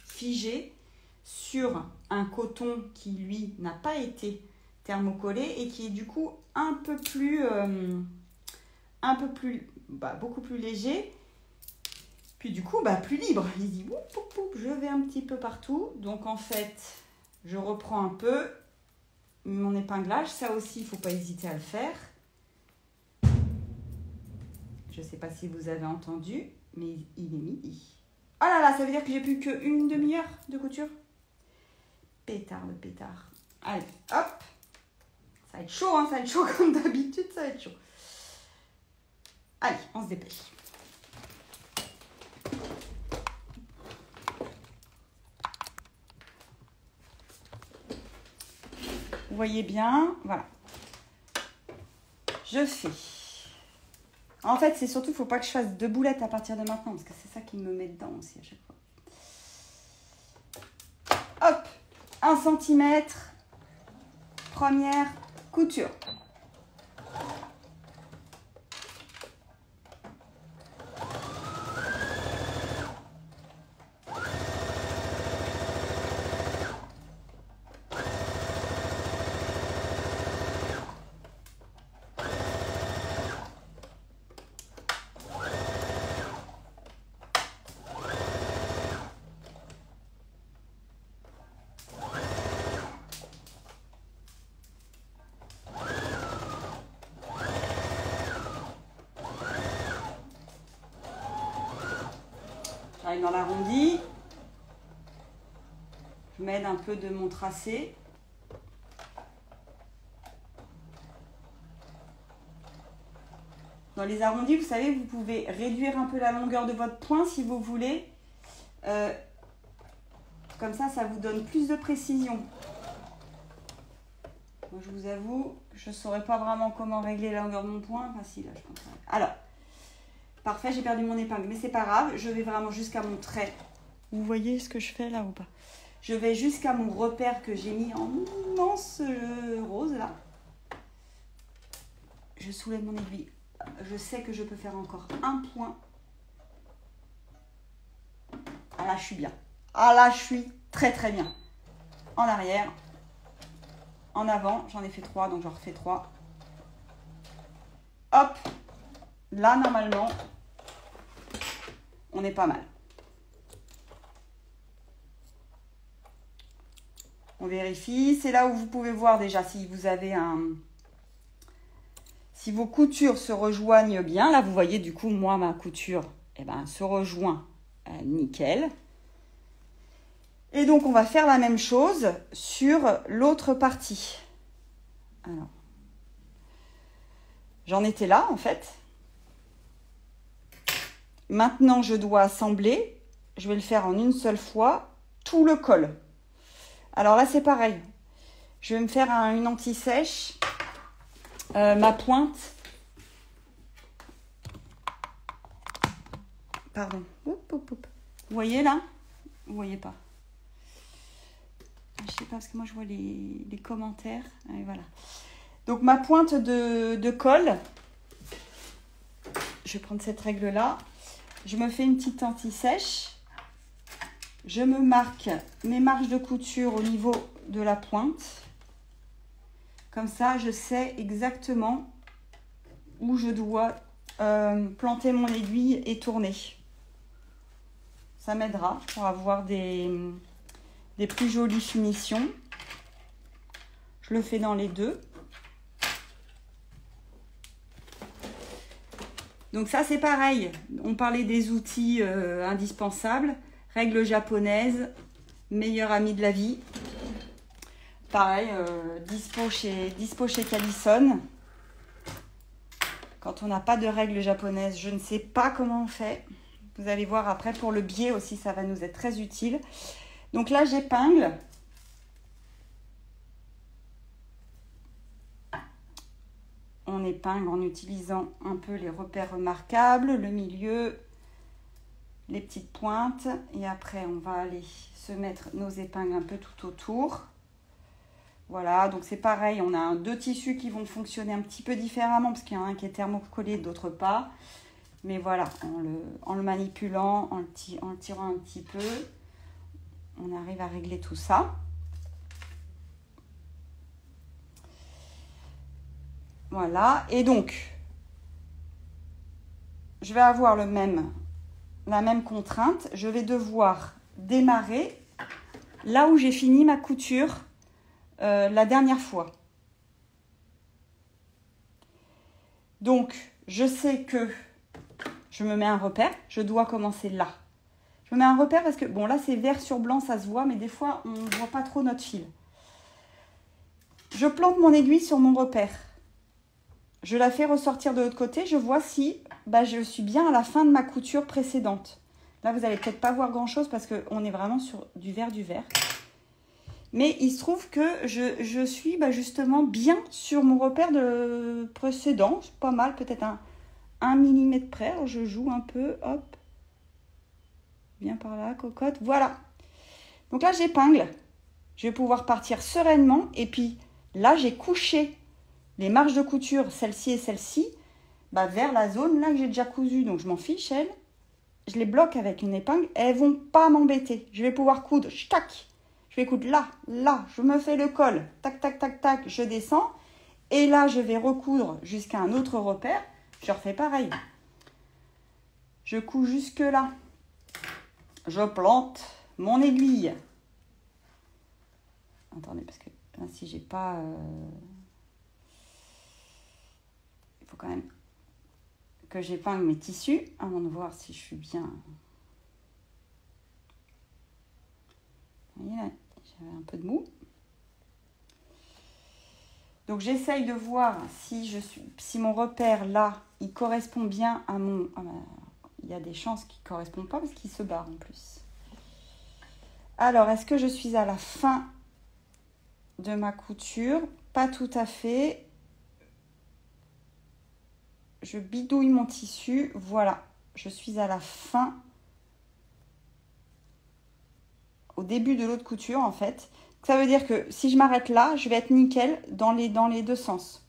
figée, sur un coton qui, lui, n'a pas été thermocollé et qui est du coup beaucoup plus léger. Puis du coup, plus libre. Il dit, je vais un petit peu partout. Donc en fait, je reprends un peu mon épinglage. Ça aussi, il ne faut pas hésiter à le faire. Je ne sais pas si vous avez entendu, mais il est midi. Oh là là, ça veut dire que j'ai plus qu'une demi-heure de couture. Pétard de pétard. Allez, hop. Ça va être chaud, hein, ça va être chaud comme d'habitude, ça va être chaud. Allez, on se dépêche. Vous voyez bien, voilà. Je fais. En fait, c'est surtout, il ne faut pas que je fasse 2 boulettes à partir de maintenant, parce que c'est ça qui me met dedans aussi à chaque fois. Hop, 1 cm, première couture. J'arrive dans l'arrondi. Je m'aide un peu de mon tracé. Dans les arrondis, vous savez, vous pouvez réduire un peu la longueur de votre point si vous voulez. Comme ça, ça vous donne plus de précision. Moi, je vous avoue, je ne saurais pas vraiment comment régler la longueur de mon point. Enfin, si, là, je pense. Alors, parfait, j'ai perdu mon épingle, mais c'est pas grave. Je vais vraiment jusqu'à mon trait. Vous voyez ce que je fais là ou pas? Je vais jusqu'à mon repère que j'ai mis en immense rose, là. Je soulève mon aiguille. Je sais que je peux faire encore un point. Ah là, je suis bien. Ah là, je suis très très bien. En arrière. En avant. J'en ai fait 3, donc j'en refais 3. Hop. Là, normalement, on est pas mal. On vérifie. C'est là où vous pouvez voir déjà si vous avez si vos coutures se rejoignent bien. Là, vous voyez, du coup, moi, ma couture se rejoint nickel. Et donc, on va faire la même chose sur l'autre partie. Alors, j'en étais là, en fait. Maintenant, je dois assembler. Je vais le faire en une seule fois, tout le col. Alors là, c'est pareil. Je vais me faire une anti-sèche. Ma pointe. Pardon. Oup, oup, oup. Vous voyez là? Vous voyez pas? Je sais pas parce que moi je vois les commentaires. Et voilà. Donc ma pointe de colle, je vais prendre cette règle-là. Je me fais une petite anti-sèche. Je me marque mes marges de couture au niveau de la pointe. Comme ça, je sais exactement où je dois planter mon aiguille et tourner. Ça m'aidera pour avoir des plus jolies finitions. Je le fais dans les deux. Donc ça, c'est pareil. On parlait des outils indispensables. Règle japonaise, meilleur ami de la vie. Pareil, dispo chez Callison. Quand on n'a pas de règle japonaise, je ne sais pas comment on fait. Vous allez voir après, pour le biais aussi, ça va nous être très utile. Donc là, j'épingle. On épingle en utilisant un peu les repères remarquables, le milieu, les petites pointes. Et après, on va aller se mettre nos épingles un peu tout autour. Voilà, donc c'est pareil, on a deux tissus qui vont fonctionner un petit peu différemment parce qu'il y en a un qui est thermocollé, d'autre pas. Mais voilà, en le manipulant, en le tirant un petit peu, on arrive à régler tout ça. Voilà, et donc, je vais avoir la même contrainte. Je vais devoir démarrer là où j'ai fini ma couture la dernière fois. Donc, je sais que je me mets un repère. Je dois commencer là. Je me mets un repère parce que, bon, là, c'est vert sur blanc, ça se voit, mais des fois, on ne voit pas trop notre fil. Je plante mon aiguille sur mon repère. Je la fais ressortir de l'autre côté. Je vois si je suis bien à la fin de ma couture précédente. Là, vous n'allez peut-être pas voir grand-chose parce qu'on est vraiment sur du vert. Mais il se trouve que je suis justement bien sur mon repère de précédent. C'est pas mal, peut-être un millimètre près. Alors, je joue un peu, hop. Bien par là, cocotte. Voilà. Donc là, j'épingle. Je vais pouvoir partir sereinement. Et puis là, j'ai couché les marges de couture, celle-ci et celle-ci, vers la zone là que j'ai déjà cousu. Donc, je m'en fiche, elles. Je les bloque avec une épingle. Elles vont pas m'embêter. Je vais pouvoir coudre. Tac. Je vais coudre là. Je me fais le col. Tac, tac, tac, tac. Je descends. Et là, je vais recoudre jusqu'à un autre repère. Je refais pareil. Je couds jusque là. Je plante mon aiguille. Attendez, parce que là, si j'ai pas... Il faut quand même que j'épingle mes tissus avant de voir si je suis bien... Vous voyez là, j'avais un peu de mou. Donc, j'essaye de voir si mon repère là, il correspond bien à mon... il y a des chances qu'il ne correspond pas parce qu'il se barre en plus. Alors, est-ce que je suis à la fin de ma couture? Pas tout à fait. Je bidouille mon tissu. Voilà, je suis à la fin. Au début de l'autre couture, en fait. Ça veut dire que si je m'arrête là, je vais être nickel dans les deux sens.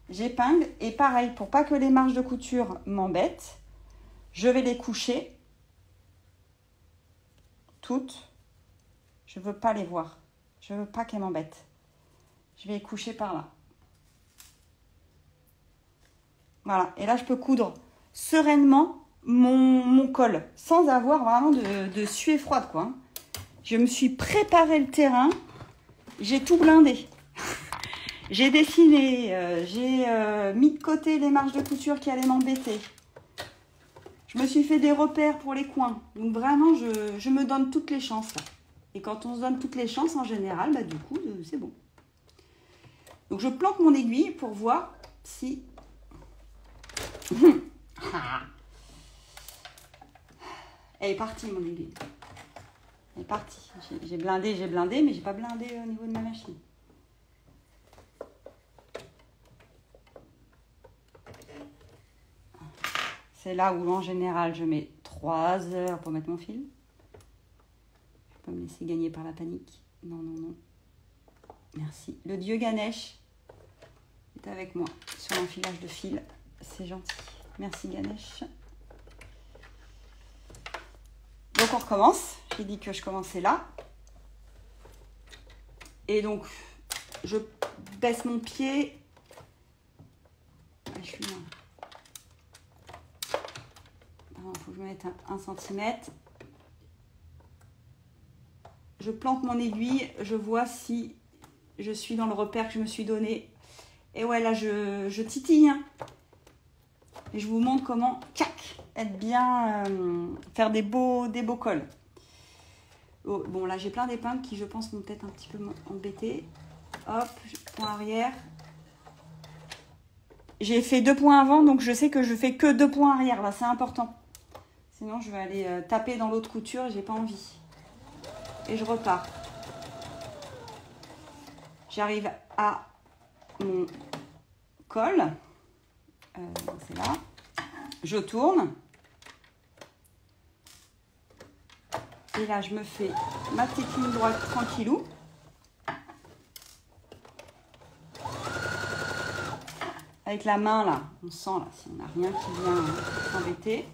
J'épingle et pareil, pour pas que les marges de couture m'embêtent, je vais les coucher toutes. Je ne veux pas les voir. Je ne veux pas qu'elles m'embêtent. Je vais les coucher par là. Voilà. Et là, je peux coudre sereinement mon col sans avoir vraiment de suée froide, quoi. Hein. Je me suis préparé le terrain. J'ai tout blindé. J'ai dessiné. J'ai mis de côté les marges de couture qui allaient m'embêter. Je me suis fait des repères pour les coins. Donc vraiment, je me donne toutes les chances là. Et quand on se donne toutes les chances, en général, du coup, c'est bon. Donc, je plante mon aiguille pour voir si... Elle est partie, mon aiguille. Elle est partie. J'ai blindé, mais j'ai pas blindé au niveau de ma machine. C'est là où, en général, je mets 3 heures pour mettre mon fil. Je vais pas me laisser gagner par la panique. Non, non, non. Merci. Le dieu Ganesh est avec moi sur l'enfilage de fil. C'est gentil. Merci Ganesh. Donc on recommence. J'ai dit que je commençais là. Et donc, je baisse mon pied. Ah, je suis là. Il faut que je mette 1 cm. Je plante mon aiguille. Je vois si je suis dans le repère que je me suis donné. Et ouais, là, je titille. Hein. Et je vous montre comment, être bien, faire des beaux cols. Oh, bon, là, j'ai plein d'épingles qui, je pense, vont peut-être un petit peu m'embêter. Hop, point arrière. J'ai fait 2 points avant, donc je sais que je fais que 2 points arrière. Là, c'est important. Sinon, je vais aller taper dans l'autre couture et j'ai pas envie. Et je repars. J'arrive à mon col. C'est là. Je tourne. Et là, je me fais ma petite ligne droite tranquillou. Avec la main, là, on sent, là, si on n'a rien qui vient s'embêter.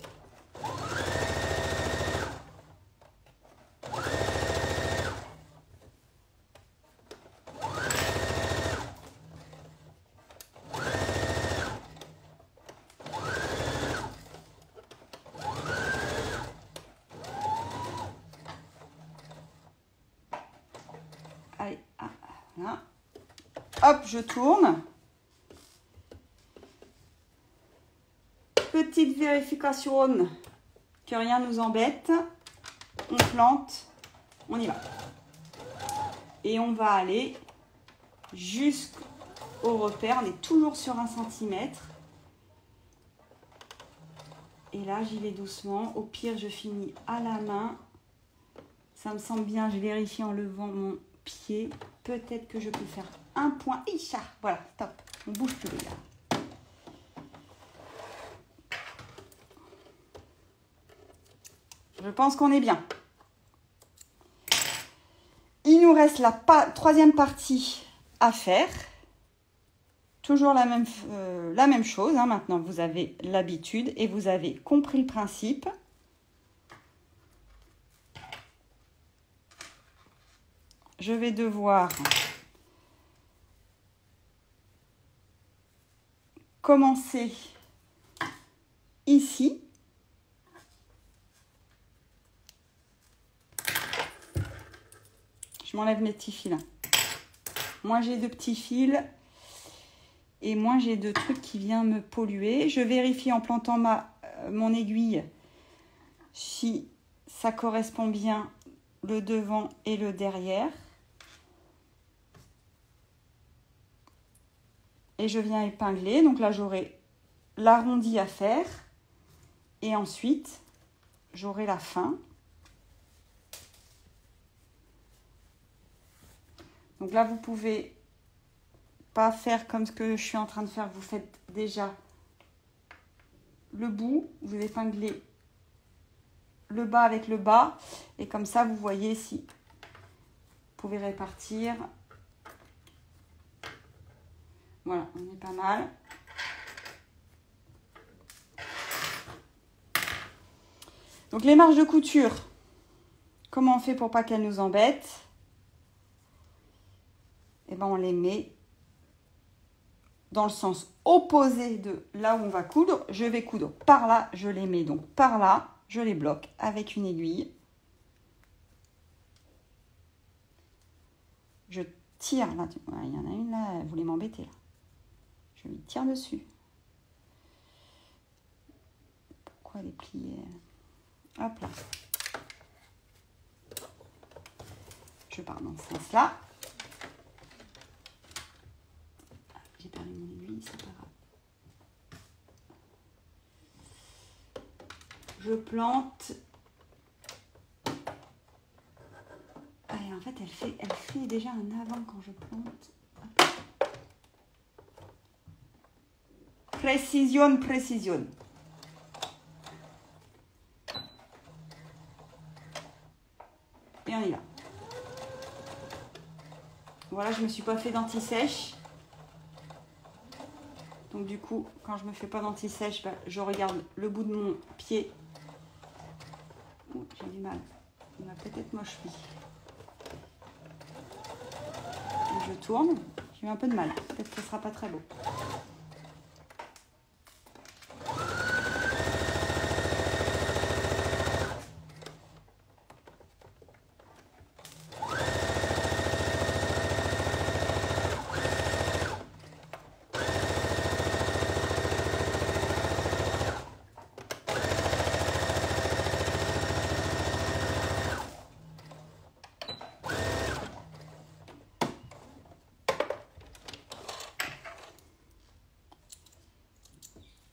Allez, voilà. Hop, je tourne. Petite vérification que rien ne nous embête. On plante, on y va. Et on va aller jusqu'au repère. On est toujours sur 1 cm. Et là, j'y vais doucement. Au pire, je finis à la main. Ça me semble bien. Je vérifie en levant mon pied. Peut-être que je peux faire un point. Isha, voilà, stop. On bouge plus, les gars. Je pense qu'on est bien. Il nous reste la troisième partie à faire. Toujours la même chose. Hein. Maintenant, vous avez l'habitude et vous avez compris le principe. Je vais devoir commencer ici. Je m'enlève mes petits fils. Moi, j'ai de petits fils et moi, j'ai de trucs qui viennent me polluer. Je vérifie en plantant mon aiguille si ça correspond bien le devant et le derrière. Et je viens épingler. Donc là, j'aurai l'arrondi à faire. Et ensuite, j'aurai la fin. Donc là, vous pouvez pas faire comme ce que je suis en train de faire. Vous faites déjà le bout. Vous épinglez le bas avec le bas. Et comme ça, vous voyez si vous pouvez répartir. Voilà, on est pas mal. Donc les marges de couture, comment on fait pour pas qu'elles nous embêtent? Eh ben, on les met dans le sens opposé de là où on va coudre. Je vais coudre par là, je les mets donc par là, je les bloque avec une aiguille. Je tire là, il y en a une là, elle voulait m'embêter là. Je lui tire dessus. Pourquoi elle est pliée? Hop là. Je pars dans ce sens-là. J'ai perdu mon aiguille, c'est pas grave. Je plante. Ah, et en fait, elle fait déjà un avant quand je plante. Hop. Précision, précision. Et on y va. Voilà, je ne me suis pas fait d'anti-sèche. Donc du coup, quand je me fais pas d'anti-sèche, bah, je regarde le bout de mon pied. Oh, j'ai du mal. On a peut-être moche lui. Je tourne. J'ai eu un peu de mal. Peut-être que ce sera pas très beau.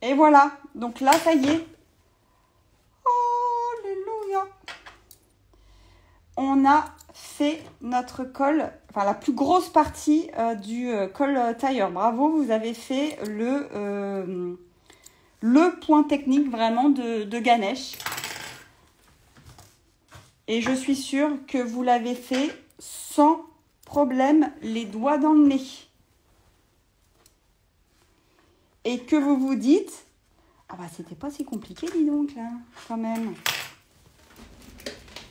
Et voilà, donc là, ça y est. Alléluia. On a fait notre col, enfin la plus grosse partie du col tailleur. Bravo, vous avez fait le point technique vraiment de Ganesh. Et je suis sûre que vous l'avez fait sans problème, les doigts dans le nez. Et que vous vous dites, ah bah c'était pas si compliqué, dis donc, là, quand même.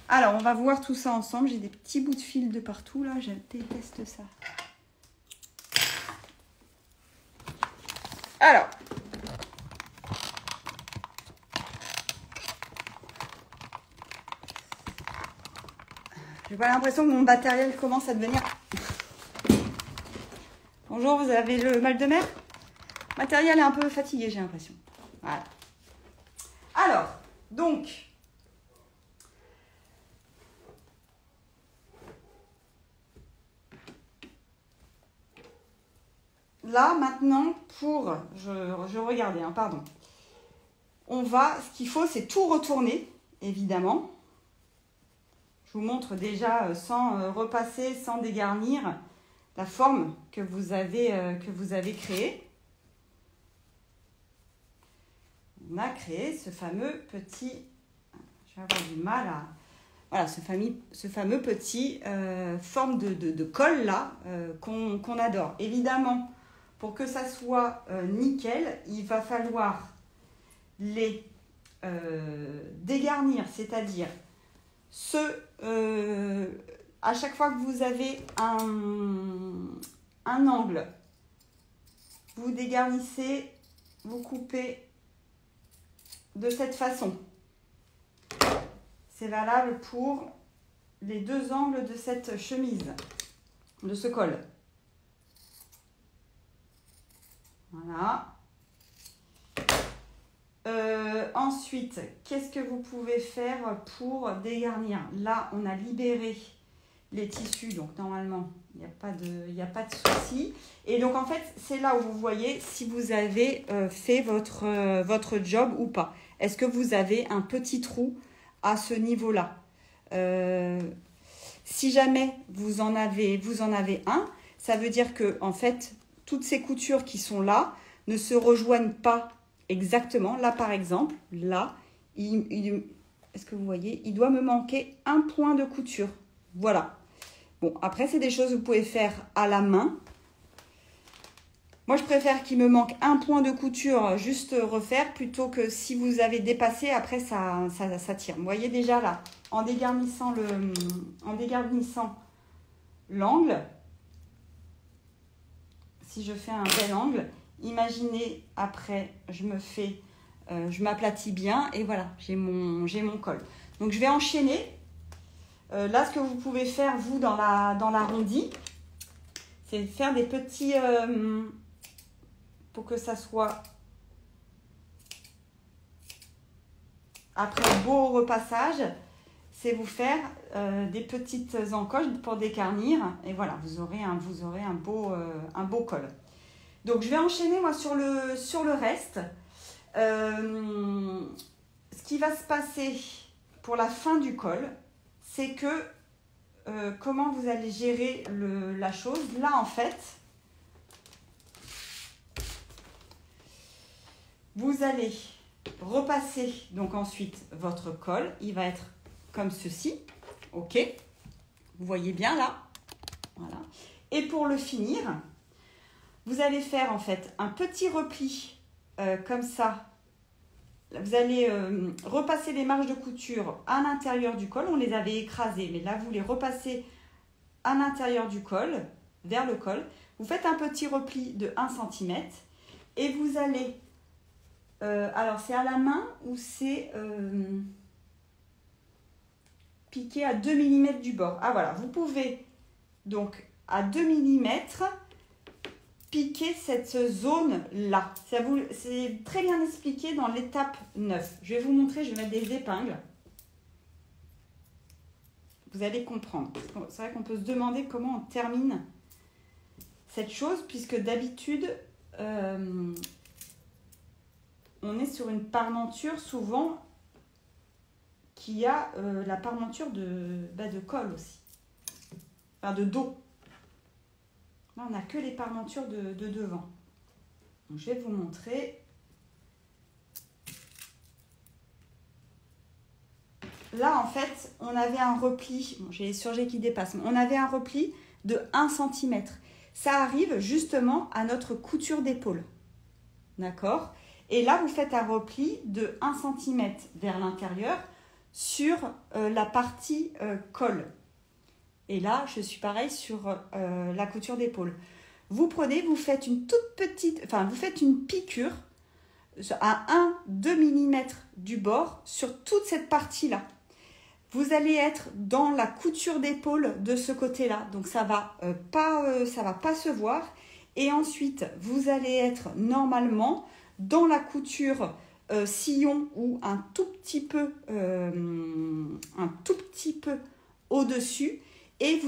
Alors, on va voir tout ça ensemble. J'ai des petits bouts de fil de partout, là. Je déteste ça. Alors. J'ai pas l'impression que mon matériel commence à devenir... Bonjour, vous avez le mal de mer? Le matériel est un peu fatigué, j'ai l'impression. Voilà. Alors, donc... Là, maintenant, pour... Je regardais, hein, pardon. On va... Ce qu'il faut, c'est tout retourner, évidemment. Je vous montre déjà, sans repasser, sans dégarnir, la forme que vous avez créée. On a créé ce fameux petit... Je vais avoir du mal à... Voilà, ce fameux petit forme de col là qu'on adore. Évidemment, pour que ça soit nickel, il va falloir les dégarnir, c'est-à-dire à chaque fois que vous avez un angle, vous dégarnissez, vous coupez de cette façon. C'est valable pour les deux angles de cette chemise, de ce col. Voilà. Ensuite, qu'est-ce que vous pouvez faire pour dégarnir? Là, on a libéré les tissus, donc normalement, il n'y a pas de souci. Et donc, en fait, c'est là où vous voyez si vous avez fait votre job ou pas. Est-ce que vous avez un petit trou à ce niveau-là? Si jamais vous en avez un, ça veut dire que, en fait, toutes ces coutures qui sont là ne se rejoignent pas exactement. Là, par exemple, là, est-ce que vous voyez? Il doit me manquer un point de couture. Voilà. Bon, après, c'est des choses que vous pouvez faire à la main. Moi, je préfère qu'il me manque un point de couture, juste refaire, plutôt que si vous avez dépassé, après, ça tire. Vous voyez déjà là, en dégarnissant l'angle, si je fais un bel angle, imaginez après, je m'aplatis bien et voilà, j'ai mon col. Donc, je vais enchaîner. Là, ce que vous pouvez faire, vous, dans l'arrondi, c'est faire des petits... pour que ça soit après beau repassage, c'est vous faire des petites encoches pour dégarnir et voilà, vous aurez un beau col. Donc je vais enchaîner moi sur le reste. Ce qui va se passer pour la fin du col, c'est que comment vous allez gérer la chose. Là en fait, vous allez repasser donc ensuite votre col. Il va être comme ceci. Ok. Vous voyez bien là. Voilà. Et pour le finir, vous allez faire en fait un petit repli comme ça. Vous allez repasser les marges de couture à l'intérieur du col. On les avait écrasées, mais là, vous les repassez à l'intérieur du col, vers le col. Vous faites un petit repli de 1 cm et vous allez... alors, c'est à la main ou c'est piqué à 2 mm du bord. Ah voilà, vous pouvez donc à 2 mm piquer cette zone-là. C'est très bien expliqué dans l'étape 9. Je vais vous montrer, je vais mettre des épingles. Vous allez comprendre. C'est vrai qu'on peut se demander comment on termine cette chose, puisque d'habitude, on est sur une parmenture souvent qui a la parmenture de col aussi. Enfin, de dos. Là, on n'a que les parmentures de devant. Donc, je vais vous montrer. Là, en fait, on avait un repli. Bon, j'ai les surjets qui dépassent. Mais on avait un repli de 1 cm. Ça arrive justement à notre couture d'épaule. D'accord? Et là, vous faites un repli de 1 cm vers l'intérieur sur la partie col. Et là, je suis pareil sur la couture d'épaule. Vous prenez, vous faites une toute petite, enfin, vous faites une piqûre à 1-2 mm du bord sur toute cette partie-là. Vous allez être dans la couture d'épaule de ce côté-là. Donc, ça va pas se voir. Et ensuite, vous allez être normalement dans la couture sillon ou un tout petit peu au-dessus. Et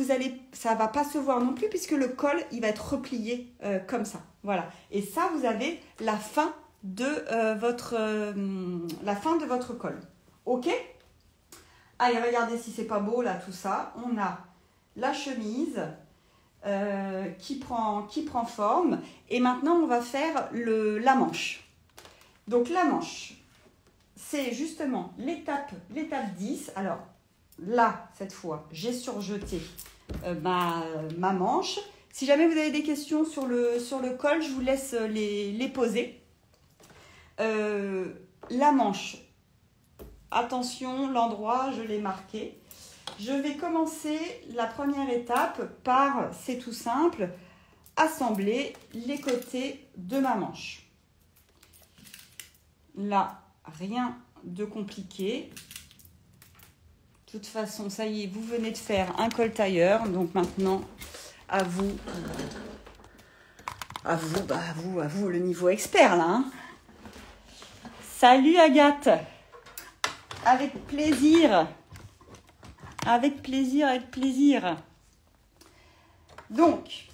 ça va pas se voir non plus puisque le col, il va être replié comme ça. Voilà. Et ça, vous avez la fin de votre col. OK? Allez, regardez si c'est pas beau là, tout ça. On a la chemise qui prend forme. Et maintenant, on va faire la manche. Donc, la manche, c'est justement l'étape 10. Alors, là, cette fois, j'ai surjeté ma manche. Si jamais vous avez des questions sur le col, je vous laisse les poser. La manche, attention, l'endroit, je l'ai marqué. Je vais commencer la première étape par, c'est tout simple, assembler les côtés de ma manche. Là, rien de compliqué. De toute façon, ça y est, vous venez de faire un col tailleur. Donc maintenant, à vous le niveau expert là. Hein. Salut Agathe. Avec plaisir. Avec plaisir, avec plaisir. Donc,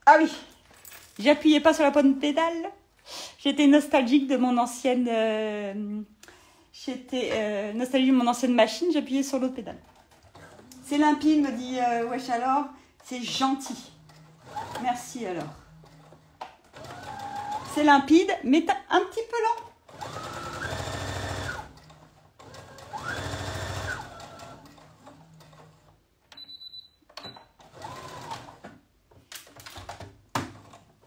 ah oui, j'appuyais pas sur la bonne pédale. J'étais nostalgique de mon ancienne, machine. J'appuyais sur l'autre pédale. C'est limpide, me dit wesh alors. C'est gentil. Merci alors. C'est limpide, mais un petit peu lent.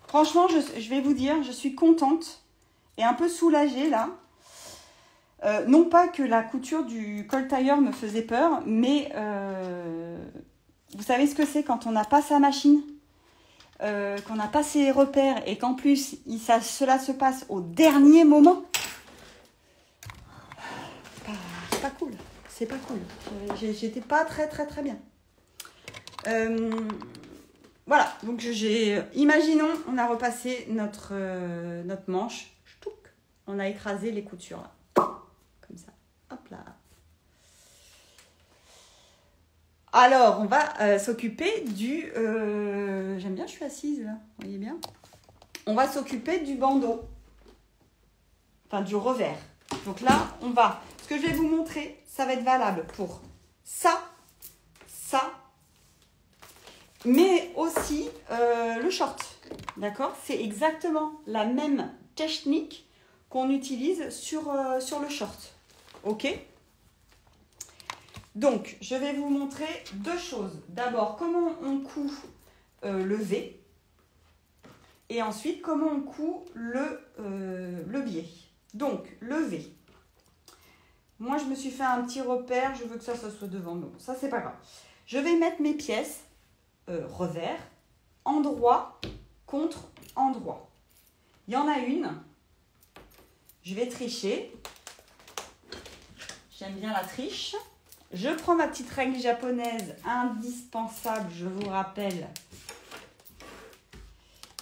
Franchement, je vais vous dire, je suis contente et un peu soulagée là. Non pas que la couture du col tailleur me faisait peur, mais vous savez ce que c'est quand on n'a pas sa machine, qu'on n'a pas ses repères et qu'en plus cela se passe au dernier moment. C'est pas cool. C'est pas cool. J'étais pas très bien. Voilà, donc imaginons, on a repassé notre manche, on a écrasé les coutures, là. Comme ça, hop là. Alors, on va s'occuper du... j'aime bien, je suis assise, là, vous voyez bien. On va s'occuper du bandeau, enfin du revers. Donc là, ce que je vais vous montrer, ça va être valable pour ça, mais aussi le short. D'accord? C'est exactement la même technique qu'on utilise sur le short. Ok? Donc, je vais vous montrer deux choses. D'abord, comment on coud le V. Et ensuite, comment on coud le biais. Donc, le V. Moi, je me suis fait un petit repère. Je veux que ça soit devant nous. Ça, c'est pas grave. Je vais mettre mes pièces revers, endroit contre endroit. Il y en a une. Je vais tricher. J'aime bien la triche. Je prends ma petite règle japonaise indispensable, je vous rappelle.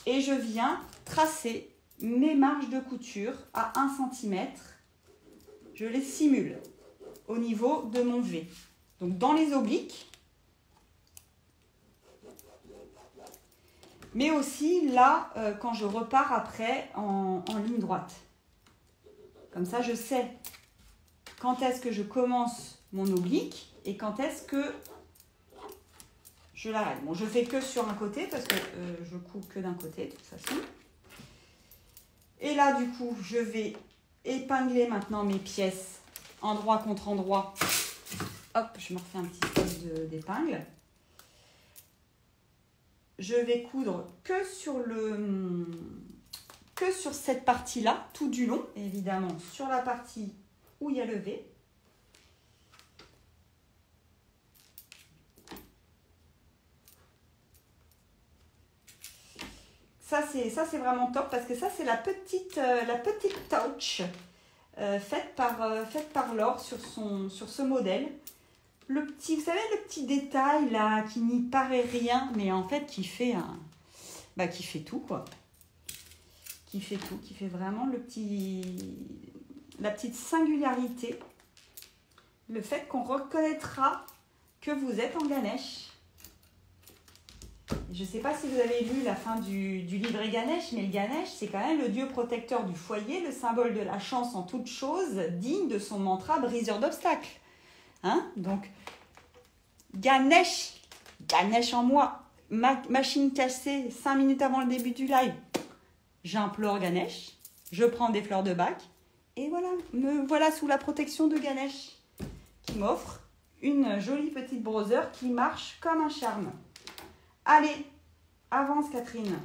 Et je viens tracer mes marges de couture à 1 cm. Je les simule au niveau de mon V. Donc dans les obliques. Mais aussi là, quand je repars après en ligne droite. Comme ça, je sais quand est-ce que je commence mon oblique et quand est-ce que je l'arrête. Bon, je fais que sur un côté parce que je couds que d'un côté de toute façon. Et là, du coup, je vais épingler maintenant mes pièces endroit contre endroit. Hop, je me refais un petit peu d'épingle. Je vais coudre que sur cette partie-là, tout du long, évidemment, sur la partie où il y a le V. Ça, c'est vraiment top parce que ça, c'est la petite touch faite par Laure sur ce modèle. Vous savez, le petit détail là qui n'y paraît rien, mais en fait qui fait qui fait tout quoi. Qui fait tout, qui fait vraiment la petite singularité. Le fait qu'on reconnaîtra que vous êtes en Ganesh. Je ne sais pas si vous avez lu la fin du livret Ganesh, mais le Ganesh, c'est quand même le dieu protecteur du foyer, le symbole de la chance en toutes choses, digne de son mantra briseur d'obstacles. Hein? Donc, Ganesh en moi, machine cassée 5 minutes avant le début du live, j'implore Ganesh, je prends des fleurs de bac, et voilà, me voilà sous la protection de Ganesh, qui m'offre une jolie petite brosseur qui marche comme un charme. Allez, avance Catherine.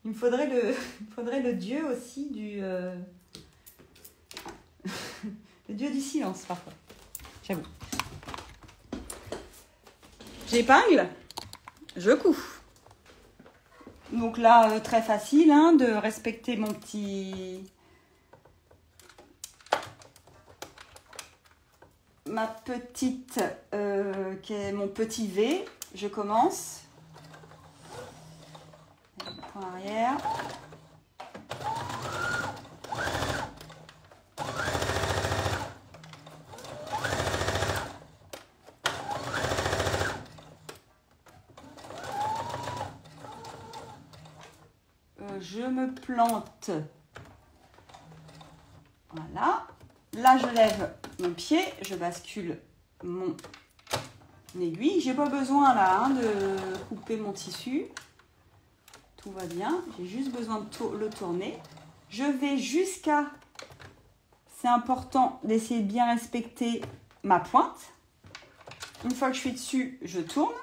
Il me faudrait le dieu aussi le dieu du silence parfois. J'avoue. J'épingle, je couds. Donc là, très facile de respecter ma petite, qui est mon petit V. Je commence. Point arrière. Je me plante. Voilà. Là, je lève mon pied, je bascule mon aiguille. J'ai pas besoin là de couper mon tissu. Tout va bien. J'ai juste besoin de le tourner. Je vais jusqu'à... C'est important d'essayer de bien respecter ma pointe. Une fois que je suis dessus, je tourne.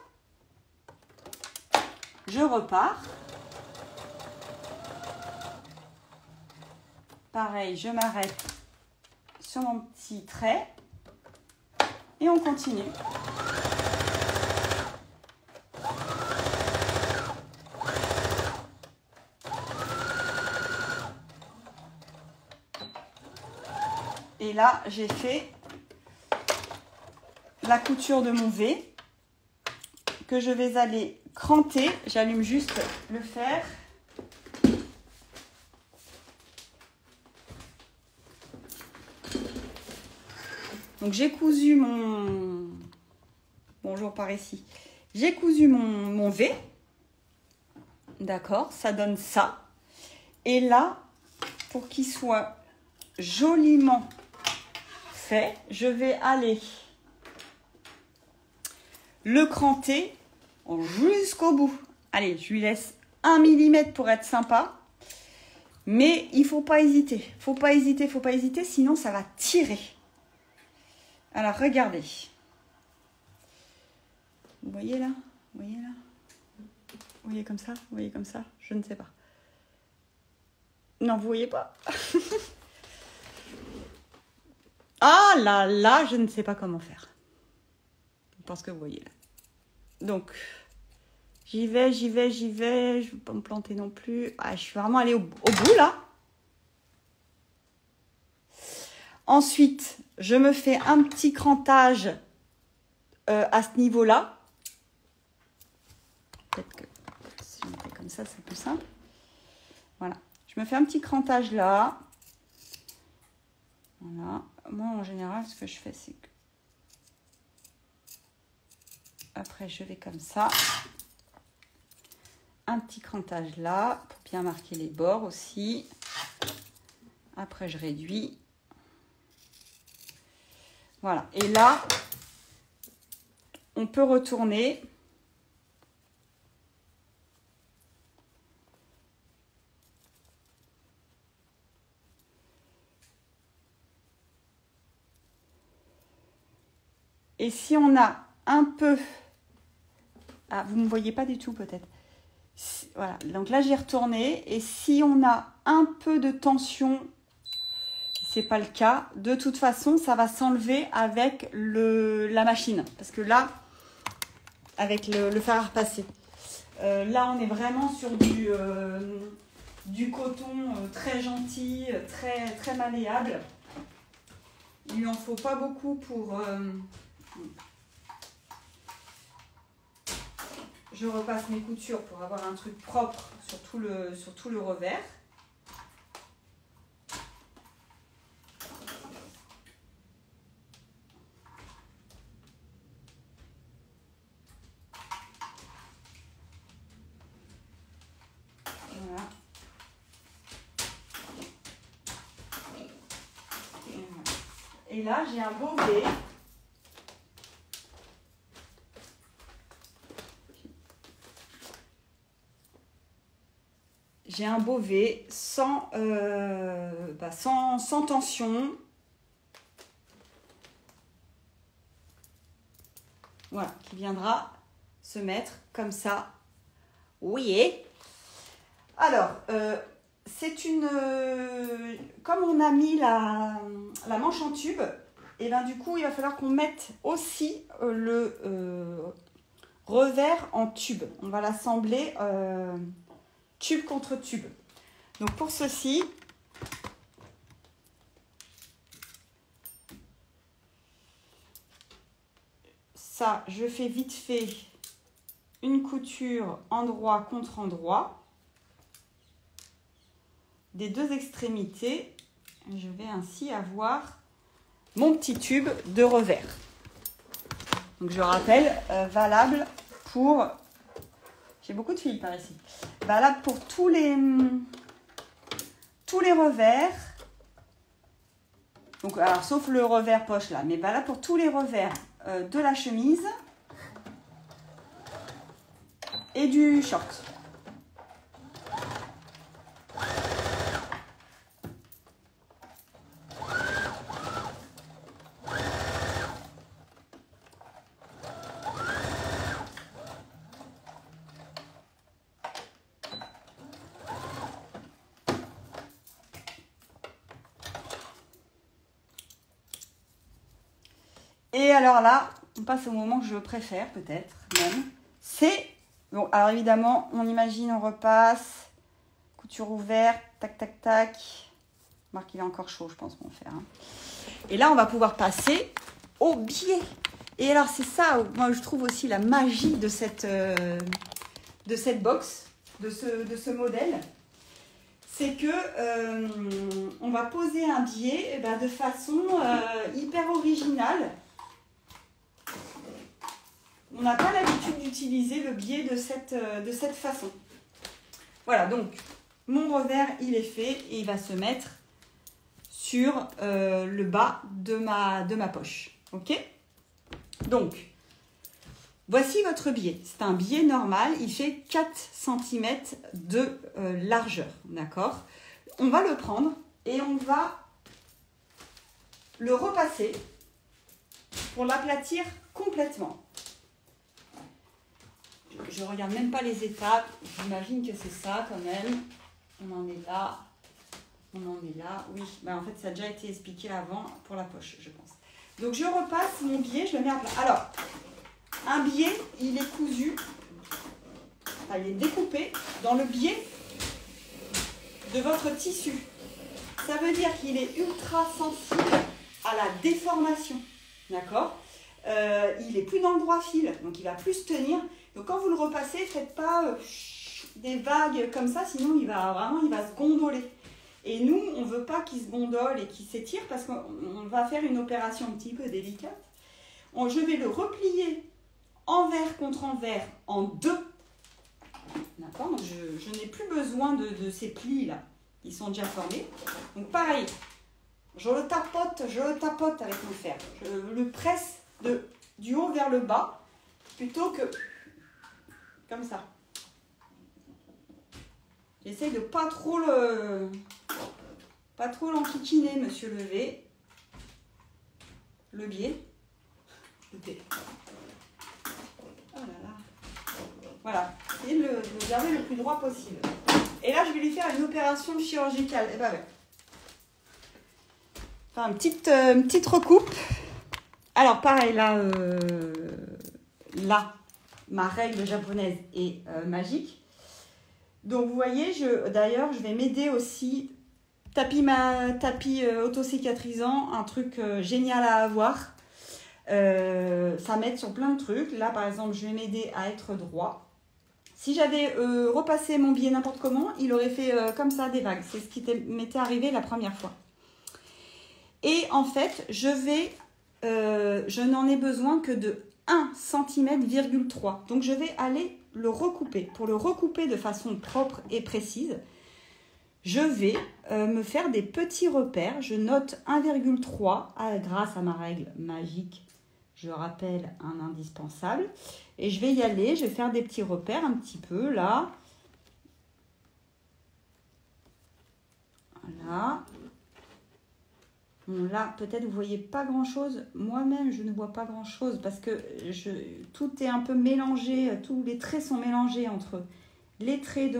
Je repars. Pareil, je m'arrête sur mon petit trait et on continue. Et là, j'ai fait la couture de mon V que je vais aller cranter. J'allume juste le fer. Donc j'ai cousu mon... Bonjour par ici. J'ai cousu mon V. D'accord, ça donne ça. Et là, pour qu'il soit joliment fait, je vais aller le cranter jusqu'au bout. Allez, je lui laisse 1 mm pour être sympa. Mais il ne faut pas hésiter. Faut pas hésiter, sinon ça va tirer. Alors, regardez. Vous voyez là? Vous voyez comme ça? Vous voyez comme ça? Je ne sais pas. Non, vous voyez pas? Ah là là, je ne sais pas comment faire. Je pense que vous voyez là. Donc, j'y vais. Je ne vais pas me planter non plus. Ah, je suis vraiment allée au bout là. Ensuite, je me fais un petit crantage à ce niveau-là. Peut-être que si je me fais comme ça, c'est plus simple. Voilà. Je me fais un petit crantage là. Voilà. Moi, en général, ce que je fais, c'est que... Après, je vais comme ça. Un petit crantage là, pour bien marquer les bords aussi. Après, je réduis. Voilà. Et là, on peut retourner. Et si on a un peu... Ah, vous ne me voyez pas du tout peut-être. Voilà, donc là j'ai retourné. Et si on a un peu de tension, c'est pas le cas, de toute façon, ça va s'enlever avec la machine. Parce que là, avec le fer à repasser, là on est vraiment sur du coton très gentil, très malléable. Il lui en faut pas beaucoup pour... Je repasse mes coutures pour avoir un truc propre sur tout le revers. Voilà. Et là, j'ai un beau V. J'ai un beau V sans tension. Voilà, qui viendra se mettre comme ça. Oui. Alors, c'est une... comme on a mis la manche en tube, et bien du coup, il va falloir qu'on mette aussi le revers en tube. On va l'assembler tube contre tube. Donc pour ceci, ça, je fais vite fait une couture endroit contre endroit des deux extrémités. Je vais ainsi avoir mon petit tube de revers. Donc je rappelle, valable pour... J'ai beaucoup de fils par ici. Valable pour tous les revers. Donc, alors, sauf le revers poche là, mais valable pour tous les revers de la chemise et du short. Et alors là, on passe au moment que je préfère peut-être même. C'est, bon, alors évidemment, on imagine, on repasse, couture ouverte, tac, tac, tac. Marc, il est encore chaud, je pense qu'on va faire. Hein. Et là, on va pouvoir passer au biais. Et alors, c'est ça, moi, je trouve aussi la magie de cette box, de ce modèle. C'est que on va poser un biais de façon hyper originale. On n'a pas l'habitude d'utiliser le biais de cette façon. Voilà, donc mon revers, il est fait et il va se mettre sur le bas de ma poche. Ok? Donc, Voici votre biais. C'est un biais normal. Il fait 4 cm de largeur. D'accord? On va le prendre et on va le repasser pour l'aplatir complètement. Je ne regarde même pas les étapes. J'imagine que c'est ça quand même. On en est là. On en est là. Oui, bah en fait, ça a déjà été expliqué avant pour la poche, je pense. Donc, je repasse mon biais. Je le mets à plat. Alors, un biais, il est cousu. Enfin, il est découpé dans le biais de votre tissu. Ça veut dire qu'il est ultra sensible à la déformation. D'accord? Il est plus dans le droit fil. Donc, il va plus tenir. Donc, quand vous le repassez, faites pas des vagues comme ça. Sinon, il va se gondoler. Et nous, on ne veut pas qu'il se gondole et qu'il s'étire parce qu'on va faire une opération un petit peu délicate. Je vais le replier envers contre envers en deux. D'accord? Donc je n'ai plus besoin de ces plis-là. Ils sont déjà formés. Donc pareil, je le tapote avec mon fer. Je le presse du haut vers le bas plutôt que comme ça. J'essaye de pas trop l'enquiquiner, monsieur Levé. Le biais. Oh là là. Voilà. Et le garder le plus droit possible. Et là, je vais lui faire une opération chirurgicale. Et ben ouais. Enfin, une petite recoupe. Alors, pareil, là, ma règle japonaise est magique. Donc, vous voyez, d'ailleurs, je vais m'aider aussi. Tapis auto-cicatrisant, un truc génial à avoir. Ça m'aide sur plein de trucs. Là, par exemple, je vais m'aider à être droit. Si j'avais repassé mon biais n'importe comment, il aurait fait comme ça des vagues. C'est ce qui m'était arrivé la première fois. Et en fait, je n'en ai besoin que de 1,3 cm. Donc, je vais aller le recouper. Pour le recouper de façon propre et précise, je vais me faire des petits repères. Je note 1,3 grâce à ma règle magique. Je rappelle un indispensable. Et je vais y aller. Je vais faire des petits repères un petit peu là. Voilà. Bon, là, peut-être vous ne voyez pas grand-chose. Moi-même, je ne vois pas grand-chose parce que tout est un peu mélangé. Tous les traits sont mélangés entre les traits de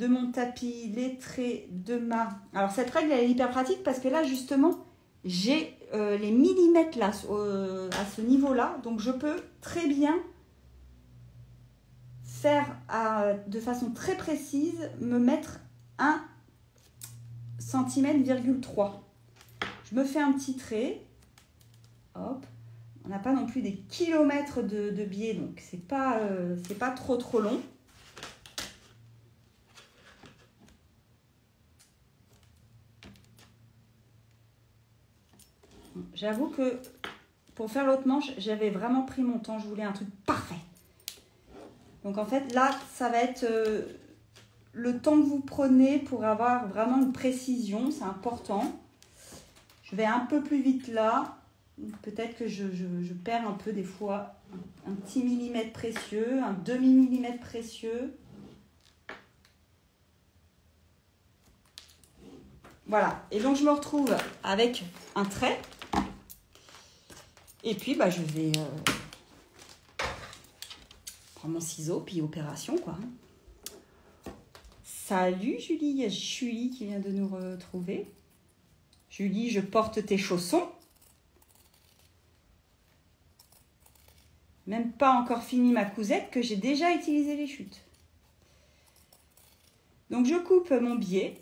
mon tapis, les traits de ma... Alors, cette règle, elle est hyper pratique parce que là, justement, j'ai les millimètres là, à ce niveau-là. Donc, je peux très bien faire de façon très précise, me mettre 1,3 cm. Je me fais un petit trait. Hop. On n'a pas non plus des kilomètres de biais, donc c'est pas trop long. J'avoue que pour faire l'autre manche, j'avais vraiment pris mon temps. Je voulais un truc parfait. Donc en fait, là, ça va être le temps que vous prenez pour avoir vraiment une précision. C'est important. Je vais un peu plus vite là. Peut-être que je perds un peu des fois un petit millimètre précieux, un demi-millimètre précieux. Voilà. Et donc, je me retrouve avec un trait. Et puis, bah, je vais prendre mon ciseau, puis opération, quoi. Salut Julie, il y a Julie qui vient de nous retrouver. Julie, je porte tes chaussons. Même pas encore fini ma cousette que j'ai déjà utilisé les chutes. Donc, je coupe mon biais.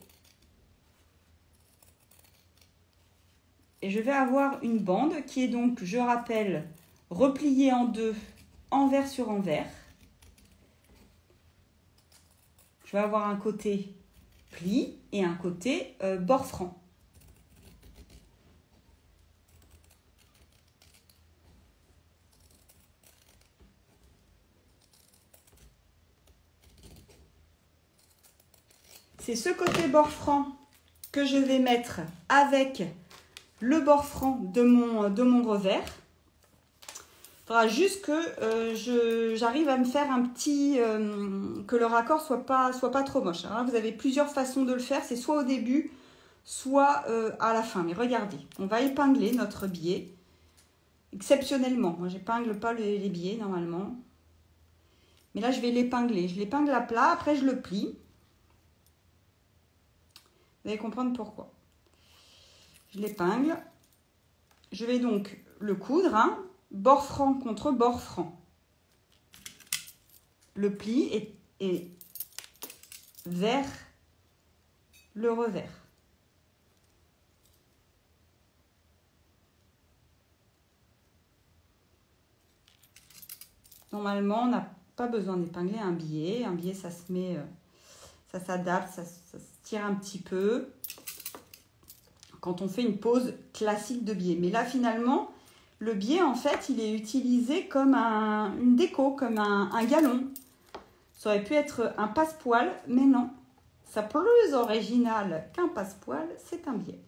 Et je vais avoir une bande qui est donc, je rappelle, repliée en deux, envers sur envers. Je vais avoir un côté pli et un côté bord franc. C'est ce côté bord franc que je vais mettre avec le bord franc de mon revers. faudra juste que j'arrive à me faire un petit... que le raccord soit pas trop moche. Alors là, vous avez plusieurs façons de le faire. C'est soit au début, soit à la fin. Mais regardez, on va épingler notre biais. Exceptionnellement. Moi, j'épingle pas les biais normalement. Mais là, je vais l'épingler. Je l'épingle à plat. Après, je le plie. Vous allez comprendre pourquoi. Je l'épingle. Je vais donc le coudre, hein, bord franc contre bord franc. Le pli est vers le revers. Normalement, on n'a pas besoin d'épingler un biais. Un biais, ça se met, ça s'adapte, ça se tire un petit peu quand on fait une pose classique de biais. Mais là, finalement, le biais, en fait, il est utilisé comme une déco, comme un galon. Ça aurait pu être un passepoil, mais non. Ça plus original qu'un passepoil, c'est un biais.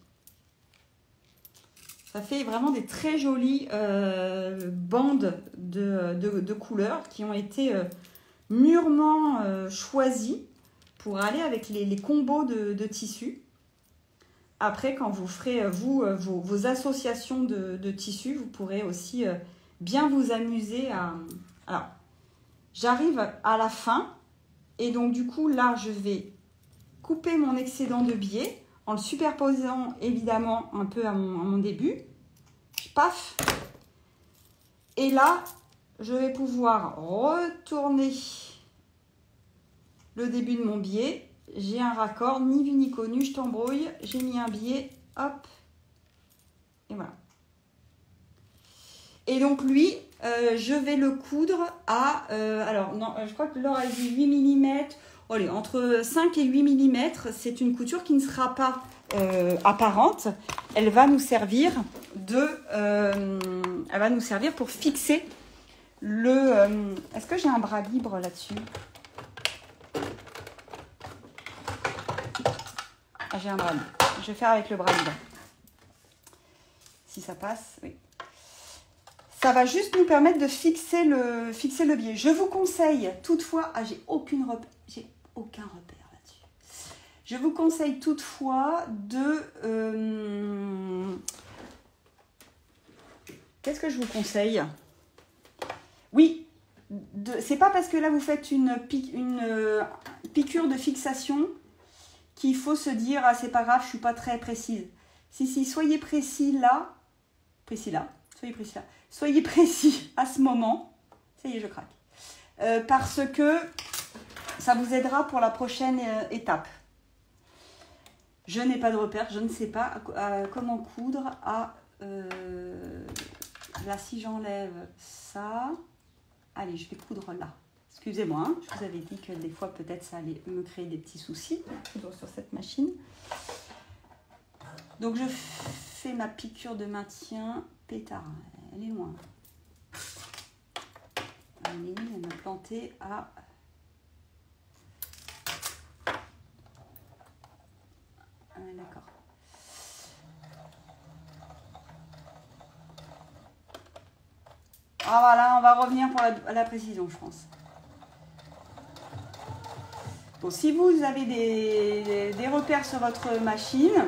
Ça fait vraiment des très jolies bandes de couleurs qui ont été mûrement choisies pour aller avec les combos de tissus. Après, quand vous ferez, vos associations de tissus, vous pourrez aussi bien vous amuser à... Alors, j'arrive à la fin. Et donc, du coup, là, je vais couper mon excédent de biais en le superposant, évidemment, un peu à mon début. Paf! Et là, je vais pouvoir retourner le début de mon biais. J'ai un raccord, ni vu ni connu, je t'embrouille. J'ai mis un biais, hop, et voilà. Et donc lui, je vais le coudre à, alors non, je crois que Laure a dit 8 mm. Allez, entre 5 et 8 mm, c'est une couture qui ne sera pas apparente. Elle va nous servir pour fixer le... Est-ce que j'ai un bras libre là-dessus? Ah, j'ai un bras libre. Je vais faire avec le bras libre. Si ça passe, oui. Ça va juste nous permettre de fixer le biais. Je vous conseille toutefois... Ah, j'ai aucun repère là-dessus. Je vous conseille toutefois de... Qu'est-ce que je vous conseille? Oui, c'est pas parce que là vous faites une piqûre de fixation qu'il faut se dire, ah c'est pas grave, je suis pas très précise. Si, soyez précis là, soyez précis à ce moment. Ça y est, je craque. Parce que ça vous aidera pour la prochaine étape. Je n'ai pas de repère, je ne sais pas comment coudre à... là, si j'enlève ça... Allez, je vais coudre là. Excusez-moi, hein, je vous avais dit que des fois, peut-être, ça allait me créer des petits soucis. Coudre sur cette machine. Donc, je fais ma piqûre de maintien. Pétard, elle est loin. Allez, elle m'a planté à... Ah, d'accord. Ah voilà, on va revenir pour la précision, je pense. Bon, si vous avez des repères sur votre machine,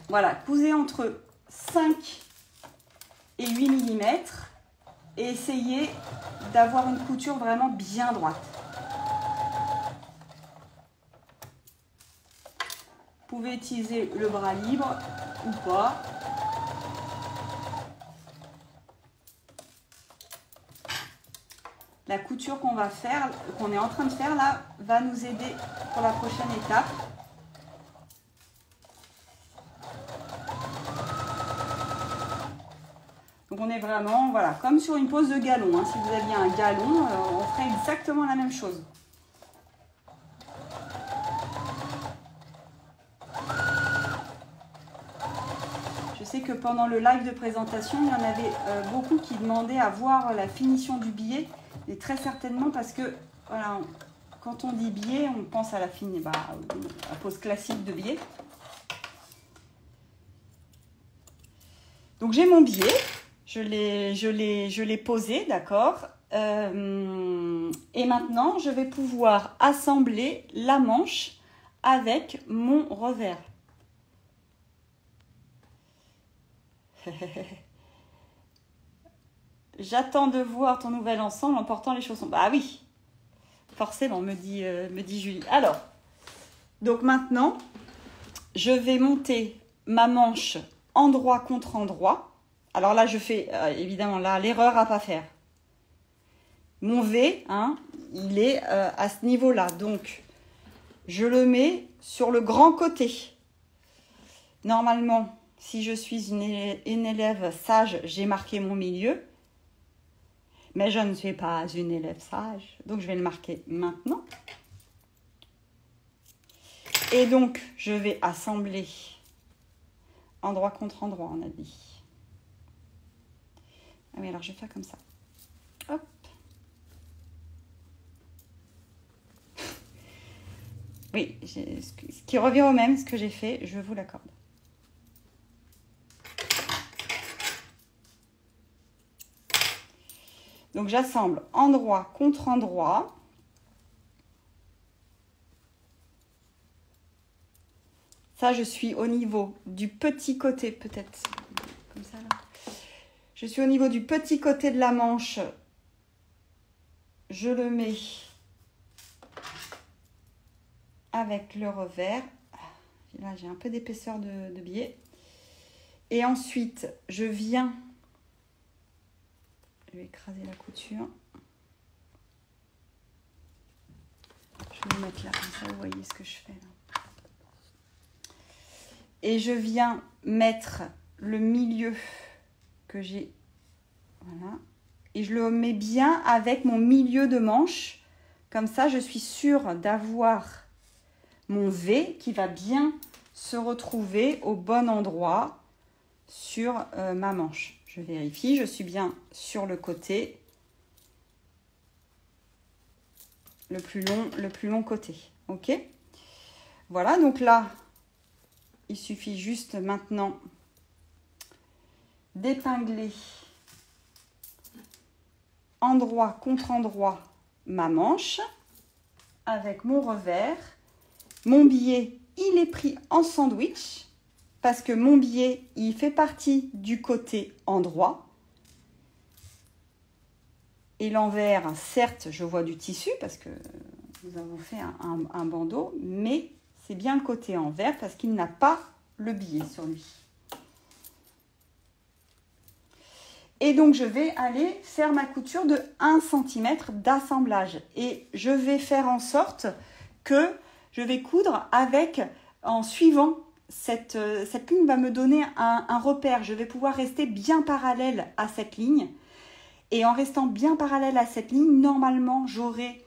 voilà, cousez entre 5 et 8 mm et essayez d'avoir une couture vraiment bien droite. Vous pouvez utiliser le bras libre ou pas. La couture qu'on va faire, qu'on est en train de faire là, va nous aider pour la prochaine étape. Donc on est vraiment, voilà, comme sur une pose de galon. Hein. Si vous aviez un galon, on ferait exactement la même chose. Je sais que pendant le live de présentation, il y en avait beaucoup qui demandaient à voir la finition du billet. Et très certainement parce que, voilà, quand on dit biais, on pense à la pose classique de biais. Donc j'ai mon biais, Je l'ai posé, d'accord. Et maintenant, je vais pouvoir assembler la manche avec mon revers. J'attends de voir ton nouvel ensemble en portant les chaussons. Bah oui, forcément, me dit Julie. Alors, donc maintenant, je vais monter ma manche endroit contre endroit. Alors là, je fais évidemment là l'erreur à pas faire. Mon V, hein, il est à ce niveau-là. Donc, je le mets sur le grand côté. Normalement, si je suis une élève sage, j'ai marqué mon milieu. Mais je ne suis pas une élève sage. Donc, je vais le marquer maintenant. Et donc, je vais assembler endroit contre endroit, on a dit. Ah oui, alors je vais faire comme ça. Hop. Oui, ce qui revient au même, ce que j'ai fait, je vous l'accorde. Donc, j'assemble endroit contre endroit. Ça, je suis au niveau du petit côté, peut-être. Comme ça, là. Je suis au niveau du petit côté de la manche. Je le mets avec le revers. Là, j'ai un peu d'épaisseur de biais. Et ensuite, je viens... Je vais écraser la couture. Je vais le mettre là, comme ça, vous voyez ce que je fais là. Et je viens mettre le milieu que j'ai. Voilà. Et je le mets bien avec mon milieu de manche. Comme ça, je suis sûre d'avoir mon V qui va bien se retrouver au bon endroit sur ma manche. Je vérifie, je suis bien sur le côté. Le plus long côté. Ok? Voilà, donc là, il suffit juste maintenant d'épingler endroit contre endroit ma manche avec mon revers. Mon biais, il est pris en sandwich parce que mon biais, il fait partie du côté endroit. Et l'envers, certes, je vois du tissu parce que nous avons fait un bandeau, mais c'est bien le côté envers parce qu'il n'a pas le biais sur lui. Et donc, je vais aller faire ma couture de 1 cm d'assemblage. Et je vais faire en sorte que je vais coudre en suivant cette ligne va me donner un repère. Je vais pouvoir rester bien parallèle à cette ligne. Et en restant bien parallèle à cette ligne, normalement, j'aurai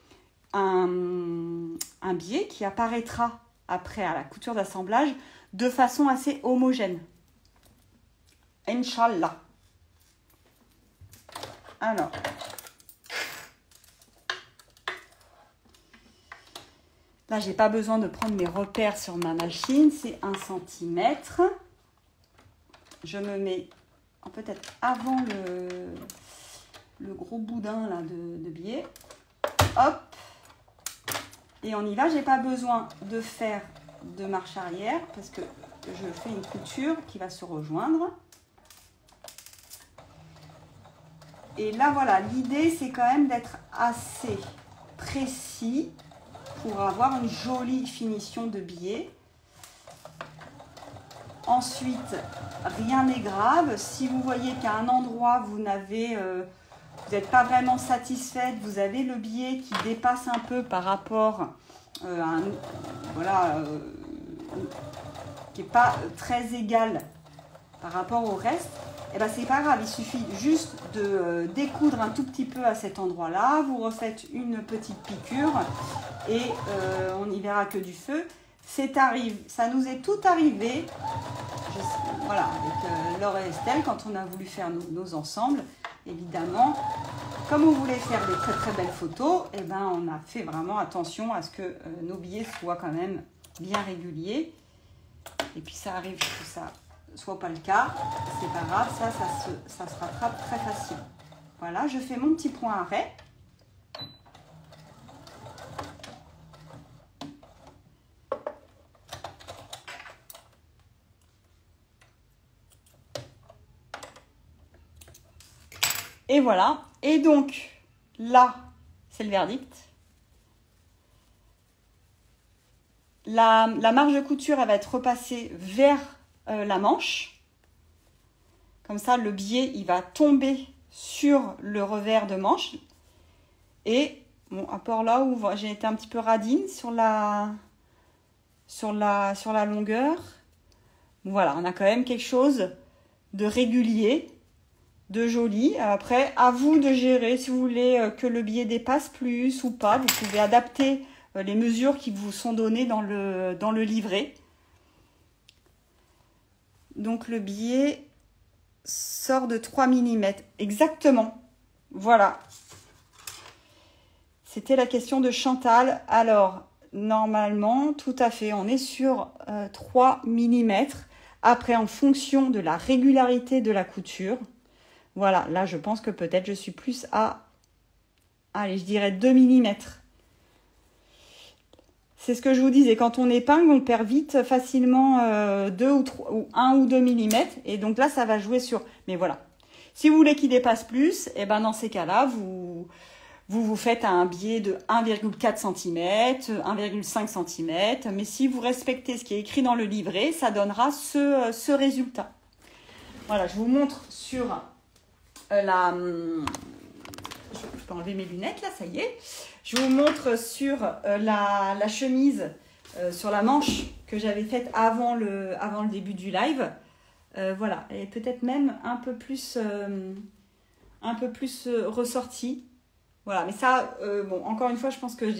un biais qui apparaîtra après à la couture d'assemblage de façon assez homogène. Inch'Allah. Alors, là, j'ai pas besoin de prendre mes repères sur ma machine, c'est 1 cm. Je me mets peut-être avant le gros boudin là, de biais. Hop. Et on y va. J'ai pas besoin de faire de marche arrière parce que je fais une couture qui va se rejoindre. Et là, voilà, l'idée, c'est quand même d'être assez précis pour avoir une jolie finition de biais. Ensuite, rien n'est grave. Si vous voyez qu'à un endroit, vous n'êtes pas vraiment satisfaite, vous avez le biais qui dépasse un peu par rapport qui n'est pas très égal par rapport au reste, et ben c'est pas grave, il suffit juste de découdre un tout petit peu à cet endroit-là, vous refaites une petite piqûre et on n'y verra que du feu. Ça nous est tout arrivé, voilà, avec Laure et Estelle, quand on a voulu faire nos ensembles, évidemment, comme on voulait faire des très très belles photos, et ben on a fait vraiment attention à ce que nos biais soient quand même bien réguliers. Et puis ça arrive que ça soit pas le cas, c'est pas grave, ça se rattrape très facile. Voilà, je fais mon petit point arrêt. Et voilà, et donc là, c'est le verdict. La marge de couture, elle va être repassée vers la manche. Comme ça, le biais, il va tomber sur le revers de manche. Et, bon, à part là où j'ai été un petit peu radine sur la longueur. Voilà, on a quand même quelque chose de régulier, de joli. Après, à vous de gérer si vous voulez que le biais dépasse plus ou pas. Vous pouvez adapter les mesures qui vous sont données dans le livret. Donc le biais sort de 3 mm. Exactement. Voilà. C'était la question de Chantal. Alors, normalement, tout à fait, on est sur 3 mm. Après, en fonction de la régularité de la couture, voilà, là, je pense que peut-être je suis plus à, allez, je dirais 2 mm. C'est ce que je vous disais, quand on épingle, on perd vite facilement 2 ou 3, ou 1 ou 2 mm. Et donc là, ça va jouer sur... Mais voilà, si vous voulez qu'il dépasse plus, et ben dans ces cas-là, vous faites un biais de 1,4 cm, 1,5 cm. Mais si vous respectez ce qui est écrit dans le livret, ça donnera ce résultat. Voilà, je vous montre sur la... Je peux enlever mes lunettes, là, ça y est. Je vous montre sur la chemise, sur la manche que j'avais faite avant le début du live. Voilà, elle est peut-être même un peu plus ressortie. Voilà, mais ça, bon, encore une fois, je pense que